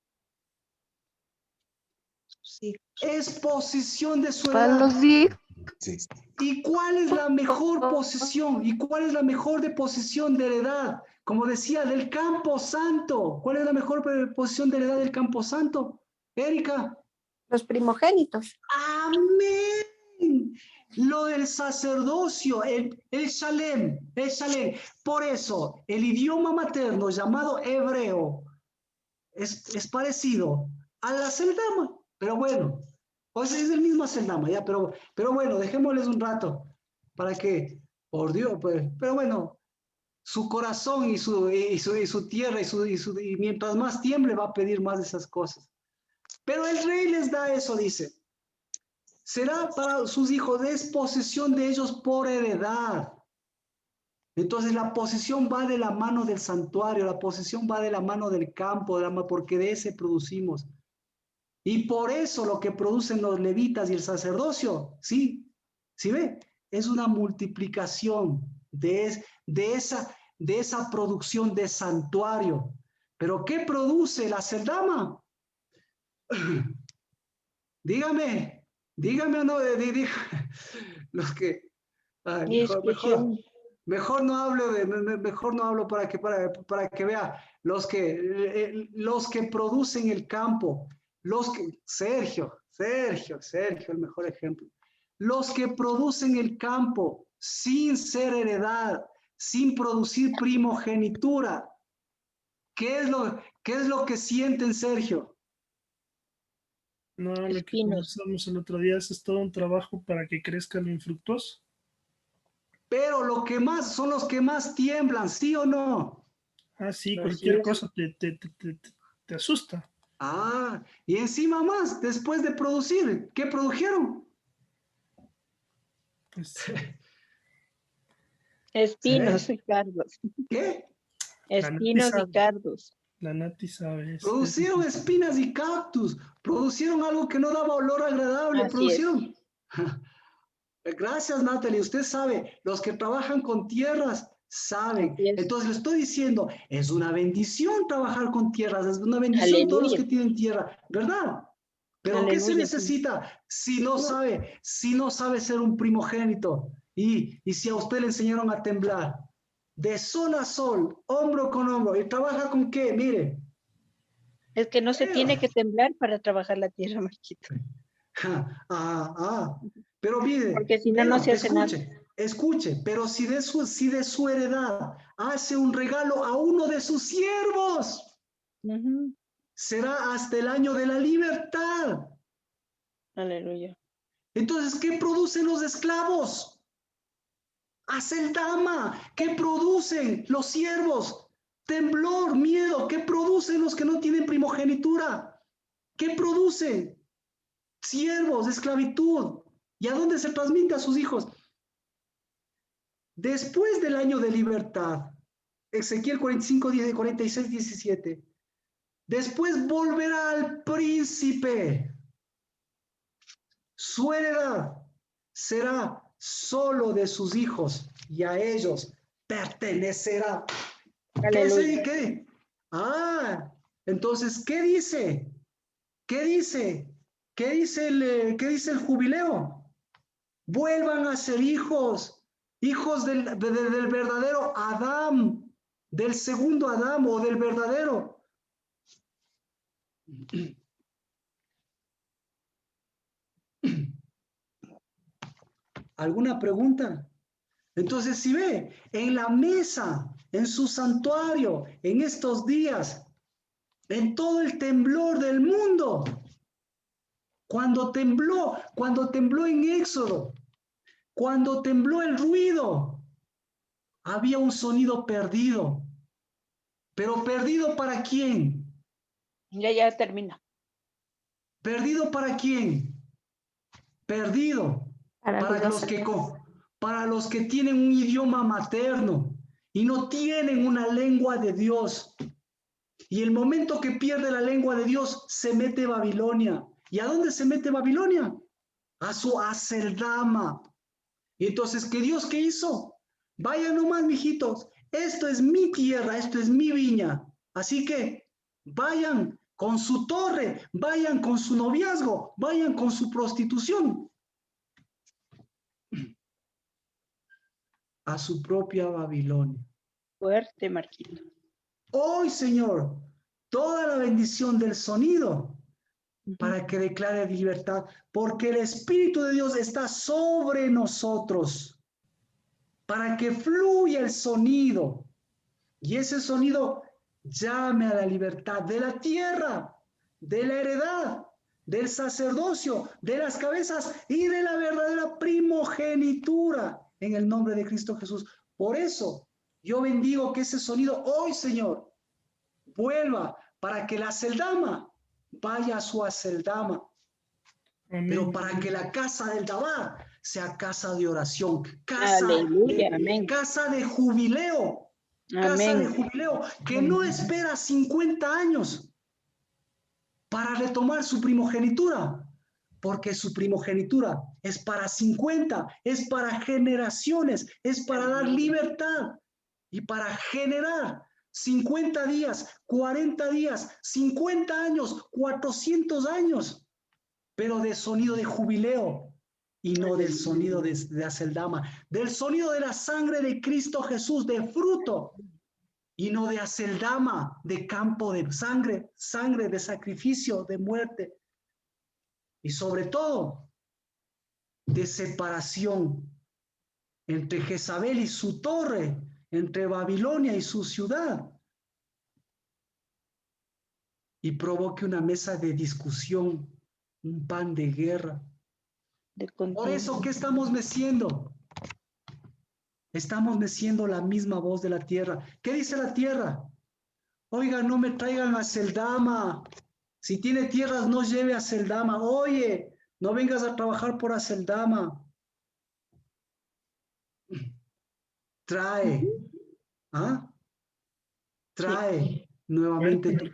Sí. Es posesión de su Para heredad. los hijos. ¿Y cuál es la mejor posesión? ¿Y cuál es la mejor posesión de heredad? Como decía, del Campo Santo. ¿Cuál es la mejor posesión de heredad del Campo Santo? Erika. Los primogénitos. Amén. Lo del sacerdocio, el Shalem. Por eso, el idioma materno llamado hebreo es parecido a la Seldama, pero bueno, pues es el mismo Seldama, ya, pero bueno, dejémosles un rato para que, por Dios, pues, pero bueno, su corazón y su tierra y mientras más tiemble va a pedir más de esas cosas. Pero el rey les da eso, dice. Será para sus hijos, es posesión de ellos por heredad. Entonces la posesión va de la mano del santuario, la posesión va de la mano del campo, porque de ese producimos. Y por eso lo que producen los levitas y el sacerdocio, ¿sí? ¿Sí ve? Es una multiplicación de esa producción de santuario. ¿Pero qué produce la Seldama? Dígame o no, los que, mejor no hablo para que vea los que producen el campo, Sergio, el mejor ejemplo, los que producen el campo sin ser heredad, sin producir primogenitura, ¿qué es lo que sienten, Sergio? No, lo que conversamos el otro día es todo un trabajo para que crezca lo infructuoso. Pero son los que más tiemblan, ¿sí o no? Ah, sí, cualquier cosa te asusta. Ah, y encima más, después de producir, ¿qué produjeron? Pues, espinos y cardos. ¿Qué? Espinos y cardos. La Nati sabe. Producieron espinas y cactus, producieron algo que no daba olor agradable, Así producieron. Gracias, Natalie, usted sabe, los que trabajan con tierras saben. Entonces le estoy diciendo, es una bendición trabajar con tierras, es una bendición todos los que tienen tierra, ¿verdad? Pero ¿qué se necesita si no sabe ser un primogénito? Y si a usted le enseñaron a temblar, de sol a sol, hombro con hombro, ¿y trabaja con qué? Mire. Es que no se tiene que temblar para trabajar la tierra, Marquito. Pero mire, porque si no, no se hace nada. Escuche, pero si de su heredad hace un regalo a uno de sus siervos, será hasta el año de la libertad. Aleluya. Entonces, ¿qué producen los esclavos? Aceldama. ¿Qué producen los siervos? Temblor, miedo. ¿Qué producen los que no tienen primogenitura? ¿Qué producen? Siervos, esclavitud. ¿Y a dónde se transmite a sus hijos? Después del año de libertad, Ezequiel 45, 46, 17, después volverá al príncipe. Su heredad será solo de sus hijos y a ellos pertenecerá. ¿Qué? Entonces, ¿qué dice? ¿Qué dice el jubileo? Vuelvan a ser hijos del verdadero Adán, del segundo Adán o del verdadero. ¿Alguna pregunta? Entonces, si ve, en la mesa, en su santuario, en estos días, en todo el temblor del mundo, cuando tembló en Éxodo, cuando tembló el ruido, había un sonido perdido. ¿Pero perdido para quién? Ya termina. ¿Perdido para quién? Perdido para los que tienen un idioma materno y no tienen una lengua de Dios. Y el momento que pierde la lengua de Dios, se mete Babilonia. ¿Y a dónde se mete Babilonia? A su Aceldama. Y entonces, ¿qué Dios qué hizo? Vayan nomás, mijitos, esto es mi tierra, esto es mi viña. Así que vayan con su torre, vayan con su noviazgo, vayan con su prostitución a su propia Babilonia. Fuerte, Marquito. Hoy, Señor, toda la bendición del sonido para que declare libertad, porque el Espíritu de Dios está sobre nosotros, para que fluya el sonido, y ese sonido llame a la libertad de la tierra, de la heredad, del sacerdocio, de las cabezas y de la verdadera primogenitura en el nombre de Cristo Jesús. Por eso yo bendigo que ese sonido hoy, Señor, vuelva para que la Aceldama vaya a su Aceldama. Amén. Pero para que la casa del Dabá sea casa de oración, casa de jubileo. Amén. Casa de jubileo, que no espera 50 años para retomar su primogenitura, porque su primogenitura es para 50, es para generaciones, es para dar libertad y para generar 50 días, 40 días, 50 años, 400 años, pero de sonido de jubileo y no del sonido de Aceldama, del sonido de la sangre de Cristo Jesús, de fruto, y no de Aceldama, de campo de sangre, sangre de sacrificio, de muerte, y sobre todo de separación entre Jezabel y su torre, entre Babilonia y su ciudad, y provoque una mesa de discusión, un pan de guerra. Por eso, ¿qué estamos meciendo? Estamos meciendo la misma voz de la tierra. ¿Qué dice la tierra? Oiga, no me traigan a Aceldama. Si tiene tierras, no lleve a Aceldama. Oye, no vengas a trabajar por Aceldama. Trae, trae nuevamente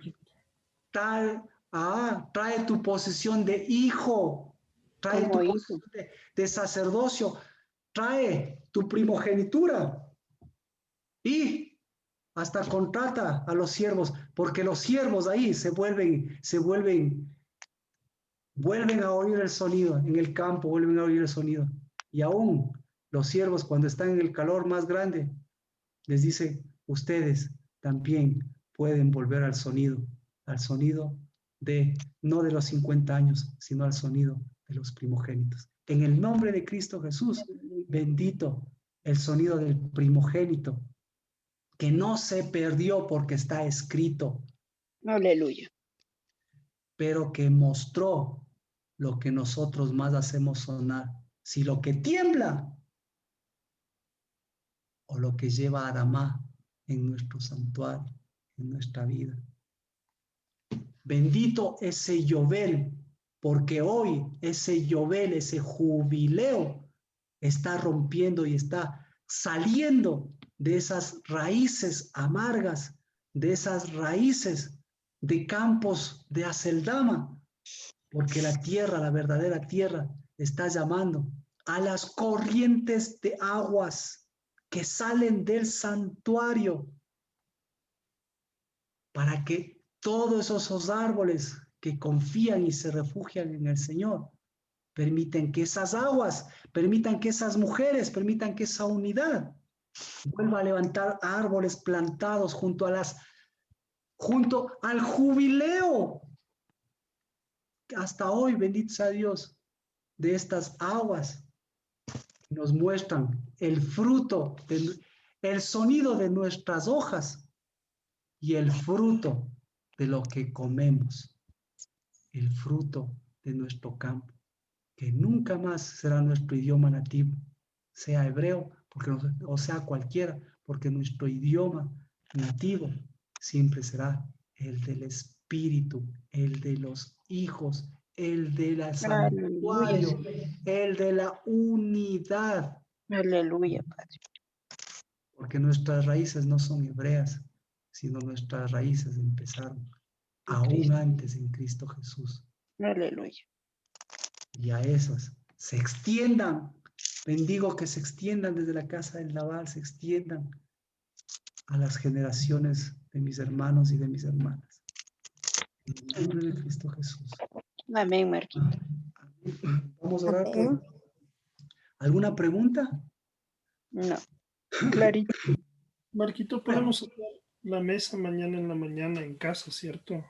trae tu posesión de hijo, trae tu posesión de sacerdocio, trae tu primogenitura y hasta contrata a los siervos, porque los siervos ahí vuelven a oír el sonido, en el campo vuelven a oír el sonido, y aún los siervos cuando están en el calor más grande, les dice, ustedes también pueden volver al sonido no de los 50 años, sino al sonido de los primogénitos. En el nombre de Cristo Jesús, bendito el sonido del primogénito, que no se perdió porque está escrito. Aleluya. Pero que mostró lo que nosotros más hacemos sonar. Si lo que tiembla o lo que lleva a Adamá en nuestro santuario, en nuestra vida. Bendito ese Yobel, porque hoy ese Yobel, ese jubileo, está rompiendo y está saliendo de esas raíces amargas, de esas raíces de campos de Aceldama, porque la tierra, la verdadera tierra, está llamando a las corrientes de aguas que salen del santuario, para que todos esos árboles que confían y se refugian en el Señor, permiten que esas aguas, permitan que esas mujeres, permitan que esa unidad vuelva a levantar árboles plantados junto al jubileo hasta hoy, bendito sea Dios, de estas aguas nos muestran el fruto, el sonido de nuestras hojas y el fruto de lo que comemos, el fruto de nuestro campo, que nunca más será nuestro idioma nativo, sea hebreo o sea cualquiera, porque nuestro idioma nativo siempre será el del Espíritu, el de los hijos, el del santuario, el de la unidad. Aleluya, Padre. Porque nuestras raíces no son hebreas, sino nuestras raíces empezaron aún antes en Cristo Jesús. Aleluya. Y a esas se extiendan. Bendigo que se extiendan desde la casa del Labal, se extiendan a las generaciones de mis hermanos y de mis hermanas. En el nombre de Cristo Jesús. Amén, Marquito. Vamos a orar por... ¿Alguna pregunta? No. Clarito. Marquito, podemos hacer la mesa mañana en la mañana en casa, ¿cierto?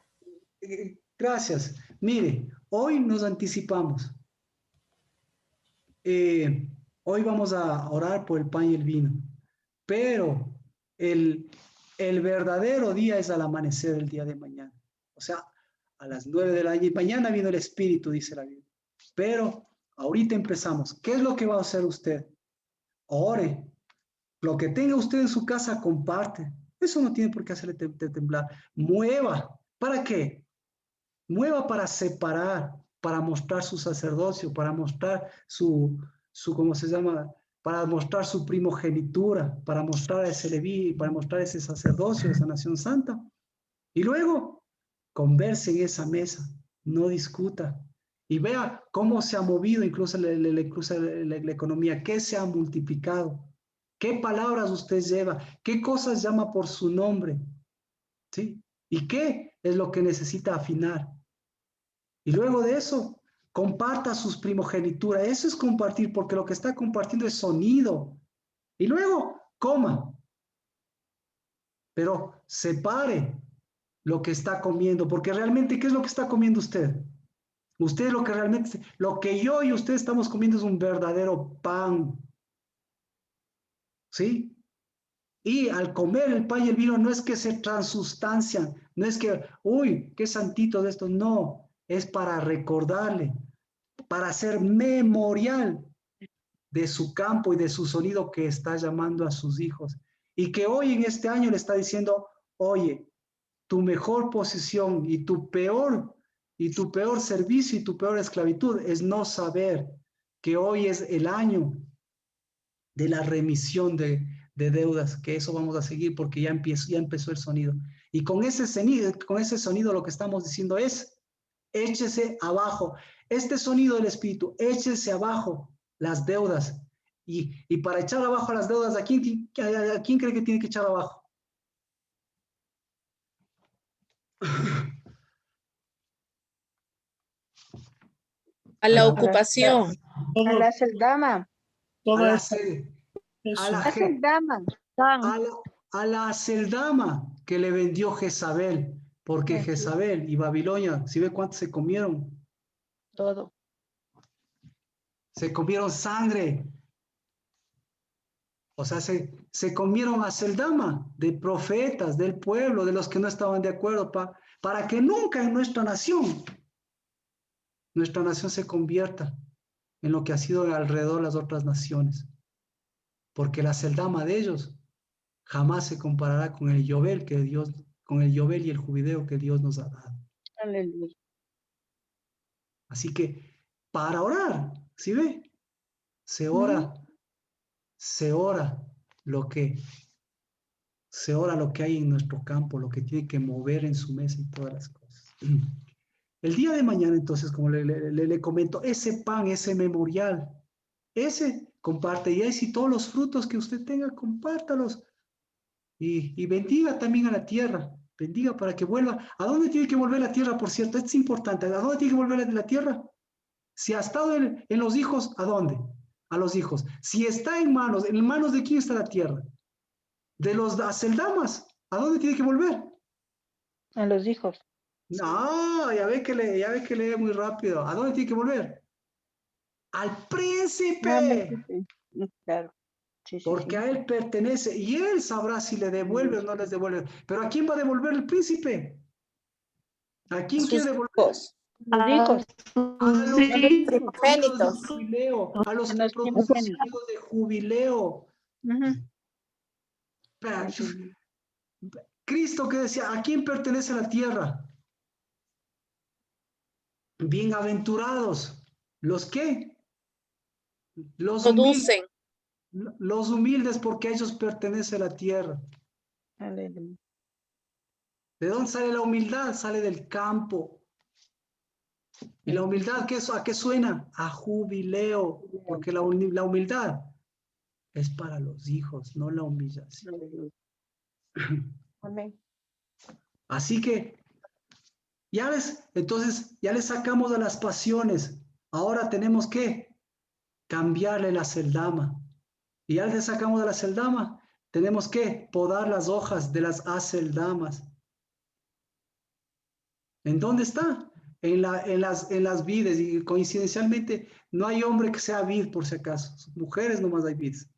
Gracias. Mire, hoy nos anticipamos. Hoy vamos a orar por el pan y el vino, pero el verdadero día es al amanecer el día de mañana. O sea, a las 9 de la mañana. Mañana vino el Espíritu, dice la Biblia. Pero ahorita empezamos. ¿Qué es lo que va a hacer usted? Ore. Lo que tenga usted en su casa, comparte. Eso no tiene por qué hacerle temblar. Mueva. ¿Para qué? Mueva para separar, para mostrar su sacerdocio, para mostrar su ¿cómo se llama? Para mostrar su primogenitura, para mostrar ese leví, para mostrar ese sacerdocio, esa nación santa. Y luego, converse en esa mesa, no discuta. Y vea cómo se ha movido incluso la economía, qué se ha multiplicado. ¿Qué palabras usted lleva? ¿Qué cosas llama por su nombre? ¿Sí? ¿Y qué es lo que necesita afinar? Y luego de eso, comparta sus primogenituras. Eso es compartir, porque lo que está compartiendo es sonido. Y luego, coma. Pero separe lo que está comiendo, porque realmente, ¿qué es lo que está comiendo usted? Usted lo que realmente, lo que yo y usted estamos comiendo es un verdadero pan. ¿Sí? Y al comer el pan y el vino no es que se transustancian, no es que, uy, qué santito de esto, no, es para recordarle, para hacer memorial de su campo y de su sonido que está llamando a sus hijos. Y que hoy en este año le está diciendo, oye, tu mejor posición y tu peor servicio y tu peor esclavitud es no saber que hoy es el año de la remisión de deudas, que eso vamos a seguir porque ya empezó el sonido. Y con ese sonido lo que estamos diciendo es, échese abajo. Este sonido del Espíritu, échese abajo las deudas. Y para echar abajo las deudas, ¿a quién cree que tiene que echar abajo? A la ocupación. A la celdama. A la celdama que le vendió Jezabel, porque Jezabel y Babilonia, ¿sí ve cuánto se comieron? Todo. Se comieron sangre. O sea, se comieron a celdama de profetas, del pueblo, de los que no estaban de acuerdo, para que nunca en nuestra nación se convierta en lo que ha sido alrededor de las otras naciones. Porque la celdama de ellos jamás se comparará con el Yobel con el Yobel y el jubileo que Dios nos ha dado. Aleluya. Así que para orar, ¿sí ve? Se ora lo que hay en nuestro campo, lo que tiene que mover en su mesa y todas las cosas. El día de mañana, entonces, como le comento, ese pan, ese memorial, ese comparte. Y ahí si todos los frutos que usted tenga, compártalos. Y bendiga también a la tierra. Bendiga para que vuelva. ¿A dónde tiene que volver la tierra, por cierto? Esto es importante. ¿A dónde tiene que volver la tierra? Si ha estado en los hijos, ¿a dónde? A los hijos. Si está ¿en manos de quién está la tierra? De los aceldamas. ¿A dónde tiene que volver? A los hijos. No, ya ve que lee muy rápido. ¿A dónde tiene que volver? Al príncipe. Claro. Sí, sí, Porque sí. a él pertenece y él sabrá si le devuelve o no les devuelve. Pero ¿a quién va a devolver el príncipe? ¿A quién Sus quiere devolver? hijos. Los hijos. A los A los primogénitos. de jubileo, a los A que los producen primogénitos. sonidos de jubileo. Ujú. Espera, Cristo que decía, ¿a quién pertenece la tierra? Bienaventurados. ¿Los qué? Producen. Los humildes porque a ellos pertenece la tierra. Aleluya. ¿De dónde sale la humildad? Sale del campo. ¿Y la humildad a qué suena? A jubileo, porque la humildad es para los hijos, no la humillación. Amén. Así que, ya ves, entonces ya le sacamos a las pasiones. Ahora tenemos que cambiarle la celdama. Y ya le sacamos a la celdama, tenemos que podar las hojas de las aceldamas. ¿En dónde está? En las vides, y coincidencialmente no hay hombre que sea vid por si acaso, mujeres nomás hay vides.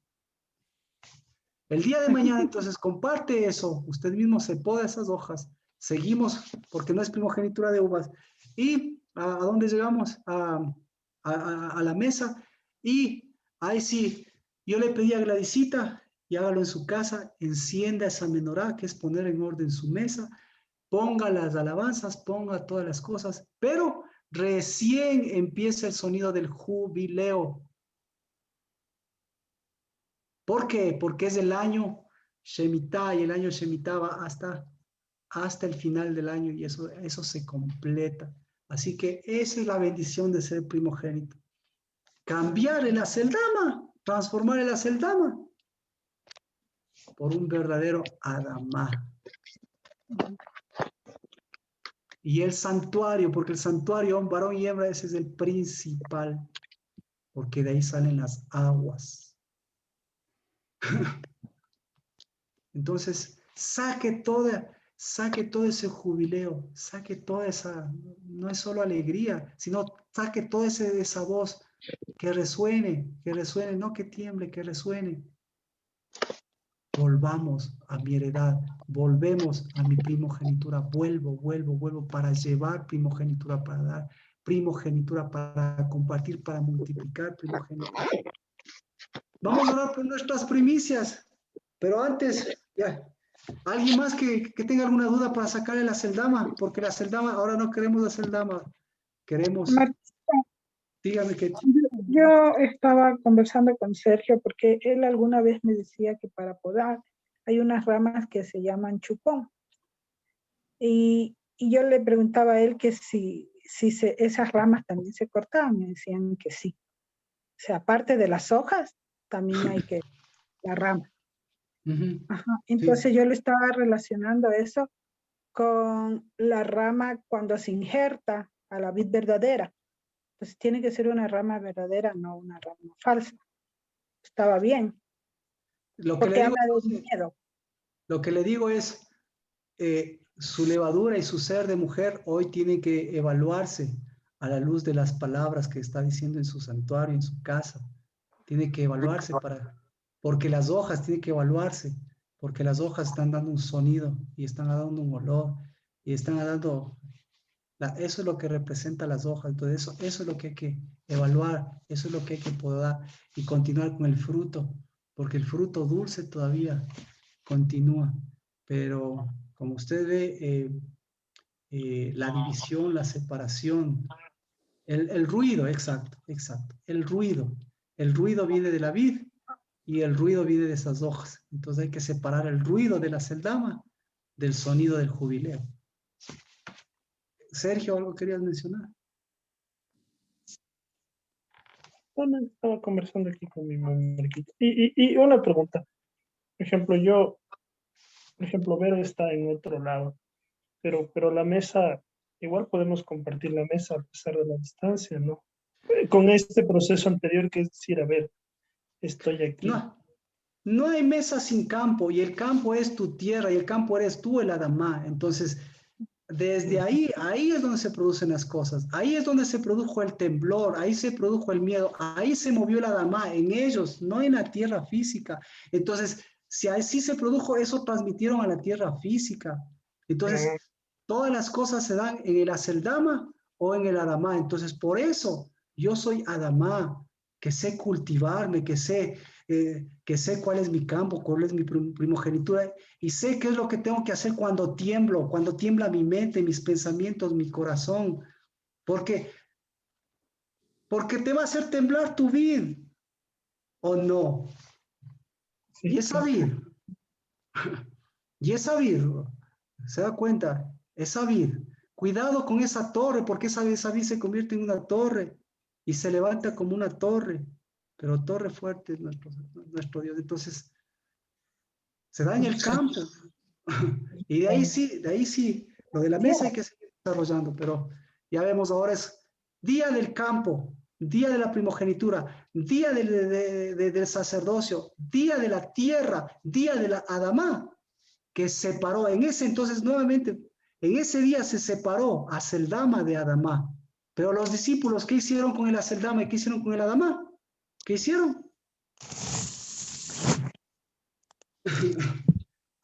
El día de mañana entonces comparte eso, usted mismo se poda esas hojas, seguimos porque no es primogenitura de uvas. ¿Y a dónde llegamos? A la mesa, y ahí sí, yo le pedí a Gladysita y hágalo en su casa, encienda esa menorá, que es poner en orden su mesa, ponga las alabanzas, ponga todas las cosas, pero recién empieza el sonido del jubileo. ¿Por qué? Porque es el año Shemitah, y el año Shemitah va hasta el final del año, y eso se completa. Así que esa es la bendición de ser primogénito. Cambiar el aceldama, transformar el aceldama por un verdadero Adamá. Y el santuario, porque el santuario, varón y hembra, ese es el principal, porque de ahí salen las aguas. Entonces, saque todo ese jubileo, saque toda esa, no es solo alegría, sino saque toda esa voz que resuene, no que tiemble, que resuene. Volvamos a mi heredad, volvemos a mi primogenitura, vuelvo para llevar primogenitura, para dar primogenitura, para compartir, para multiplicar primogenitura. Vamos a orar por nuestras primicias, pero antes, ya, ¿alguien más que tenga alguna duda para sacarle la celdama? Porque la celdama, ahora no queremos la celdama, queremos, dígame que... Yo estaba conversando con Sergio porque él alguna vez me decía que para podar hay unas ramas que se llaman chupón. Y yo le preguntaba a él que si esas ramas también se cortaban. Me decían que sí. O sea, aparte de las hojas, también hay que la rama. Ajá. Entonces sí, yo le estaba relacionando eso con la rama cuando se injerta a la vid verdadera. Entonces tiene que ser una rama verdadera, no una rama falsa. Estaba bien. Porque habla de miedo. Lo que le digo es, su levadura y su ser de mujer hoy tiene que evaluarse a la luz de las palabras que está diciendo en su santuario, en su casa. Tiene que evaluarse porque las hojas tienen que evaluarse, porque las hojas están dando un sonido y están dando un olor y están dando... eso es lo que representa las hojas. Entonces eso es lo que hay que evaluar, eso es lo que hay que podar y continuar con el fruto, porque el fruto dulce todavía continúa. Pero como usted ve, la división, la separación, el ruido, exacto, el ruido viene de la vid y el ruido viene de esas hojas. Entonces hay que separar el ruido de la celdama del sonido del jubileo. Sergio, ¿algo querías mencionar? Bueno, estaba conversando aquí con mi Marquito. Y una pregunta. Por ejemplo, Vero está en otro lado, pero la mesa, igual podemos compartir la mesa a pesar de la distancia, ¿no? Con este proceso anterior, que es decir, a ver, estoy aquí. No hay mesa sin campo, y el campo es tu tierra, y el campo eres tú, el Adamá. Entonces, desde ahí es donde se producen las cosas. Ahí es donde se produjo el temblor, ahí se produjo el miedo, ahí se movió la Adamá, en ellos, no en la tierra física. Entonces, si así se produjo, eso transmitieron a la tierra física. Entonces, todas las cosas se dan en el Aceldama o en el Adamá. Entonces, por eso yo soy Adamá, que sé cultivarme, que sé cuál es mi campo, cuál es mi primogenitura, y sé qué es lo que tengo que hacer cuando tiemblo, cuando tiembla mi mente, mis pensamientos, mi corazón, porque te va a hacer temblar tu vida, ¿o no? Y es sabido, y es sabido, ¿se da cuenta? Es sabido. Cuidado con esa torre, porque esa vid se convierte en una torre y se levanta como una torre, pero torre fuerte es nuestro Dios. Entonces, se daña el campo. Y de ahí sí, lo de la mesa hay que seguir desarrollando, pero ya vemos ahora es día del campo, día de la primogenitura, día del sacerdocio, día de la tierra, día de la Adamá, que separó. En ese entonces, nuevamente, en ese día se separó Aceldama de Adamá. Pero los discípulos, ¿qué hicieron con el Aceldama y qué hicieron con el Adamá? ¿Qué hicieron?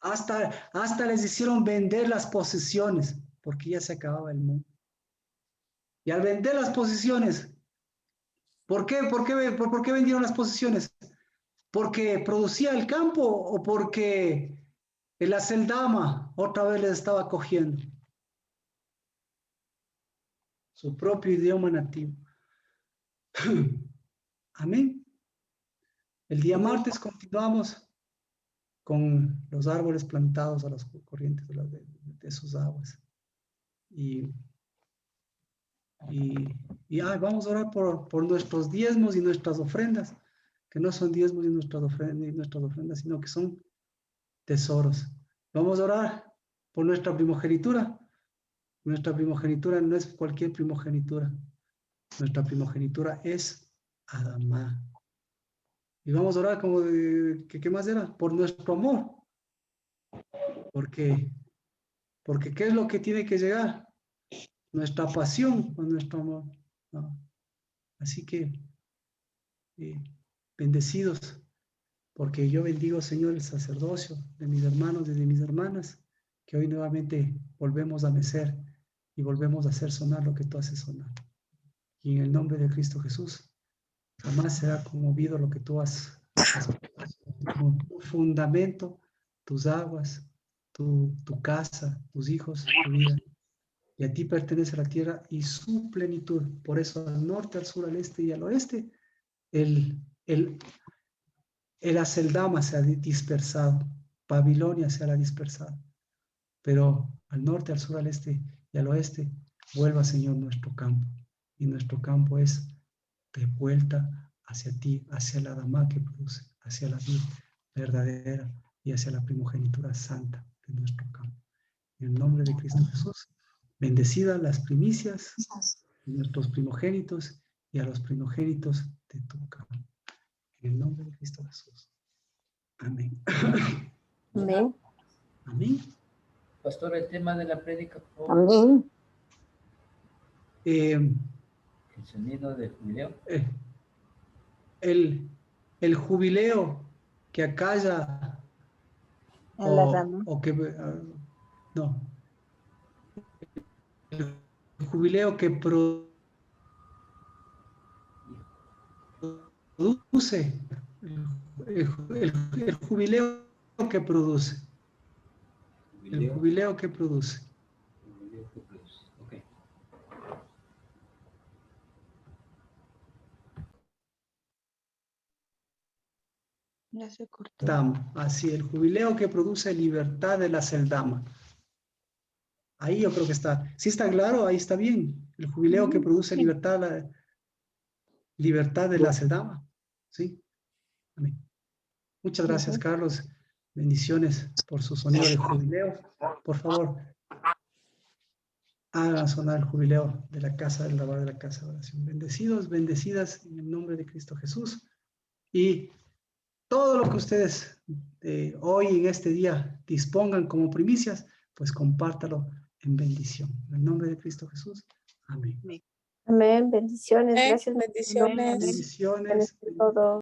Hasta les hicieron vender las posesiones, porque ya se acababa el mundo. Y al vender las posesiones, ¿por qué vendieron las posesiones? ¿Porque producía el campo o porque el Aceldama otra vez les estaba cogiendo? Su propio idioma nativo. Amén. El día martes continuamos con los árboles plantados a las corrientes de sus aguas. Y vamos a orar por nuestros diezmos y nuestras ofrendas, que no son diezmos y nuestras ofrendas, sino que son tesoros. Vamos a orar por nuestra primogenitura. Nuestra primogenitura no es cualquier primogenitura. Nuestra primogenitura es Adamá. Y vamos a orar como ¿qué más era? Por nuestro amor. Porque ¿qué es lo que tiene que llegar? Nuestra pasión o nuestro amor. ¿No? Así que bendecidos, porque yo bendigo, Señor, el sacerdocio de mis hermanos y de mis hermanas, que hoy nuevamente volvemos a mecer y volvemos a hacer sonar lo que tú haces sonar. Y en el nombre de Cristo Jesús, jamás será conmovido lo que tú has como tu fundamento, tus aguas, tu casa, tus hijos, tu vida. Y a ti pertenece la tierra y su plenitud. Por eso al norte, al sur, al este y al oeste, el Aceldama se ha dispersado, Babilonia se ha dispersado. Pero al norte, al sur, al este y al oeste, vuelva, Señor, nuestro campo. Y nuestro campo es de vuelta hacia ti, hacia la Adamá que produce, hacia la vida verdadera y hacia la primogenitura santa de nuestro campo. En el nombre de Cristo Jesús, bendecida las primicias de nuestros primogénitos y a los primogénitos de tu campo. En el nombre de Cristo Jesús. Amén. Amén. Amén. Pastor, el tema de la prédica, por favor. Amén. El sonido del jubileo. El jubileo que acalla o que no, el jubileo que produce, el jubileo que produce, el jubileo que produce. Ya se cortó. Así, el jubileo que produce libertad de la Aceldama. Ahí yo creo que está. ¿Sí está claro? Ahí está bien. El jubileo que produce libertad de la Aceldama. ¿Sí? Amén. Muchas gracias, Carlos. Bendiciones por su sonido de jubileo. Por favor, hagan sonar el jubileo de la casa del lavar de la casa de oración. Bendecidos, bendecidas en el nombre de Cristo Jesús. Y todo lo que ustedes hoy en este día dispongan como primicias, pues compártalo en bendición. En el nombre de Cristo Jesús. Amén. Amén. Bendiciones. Gracias. Bendiciones. Bendiciones. Todo.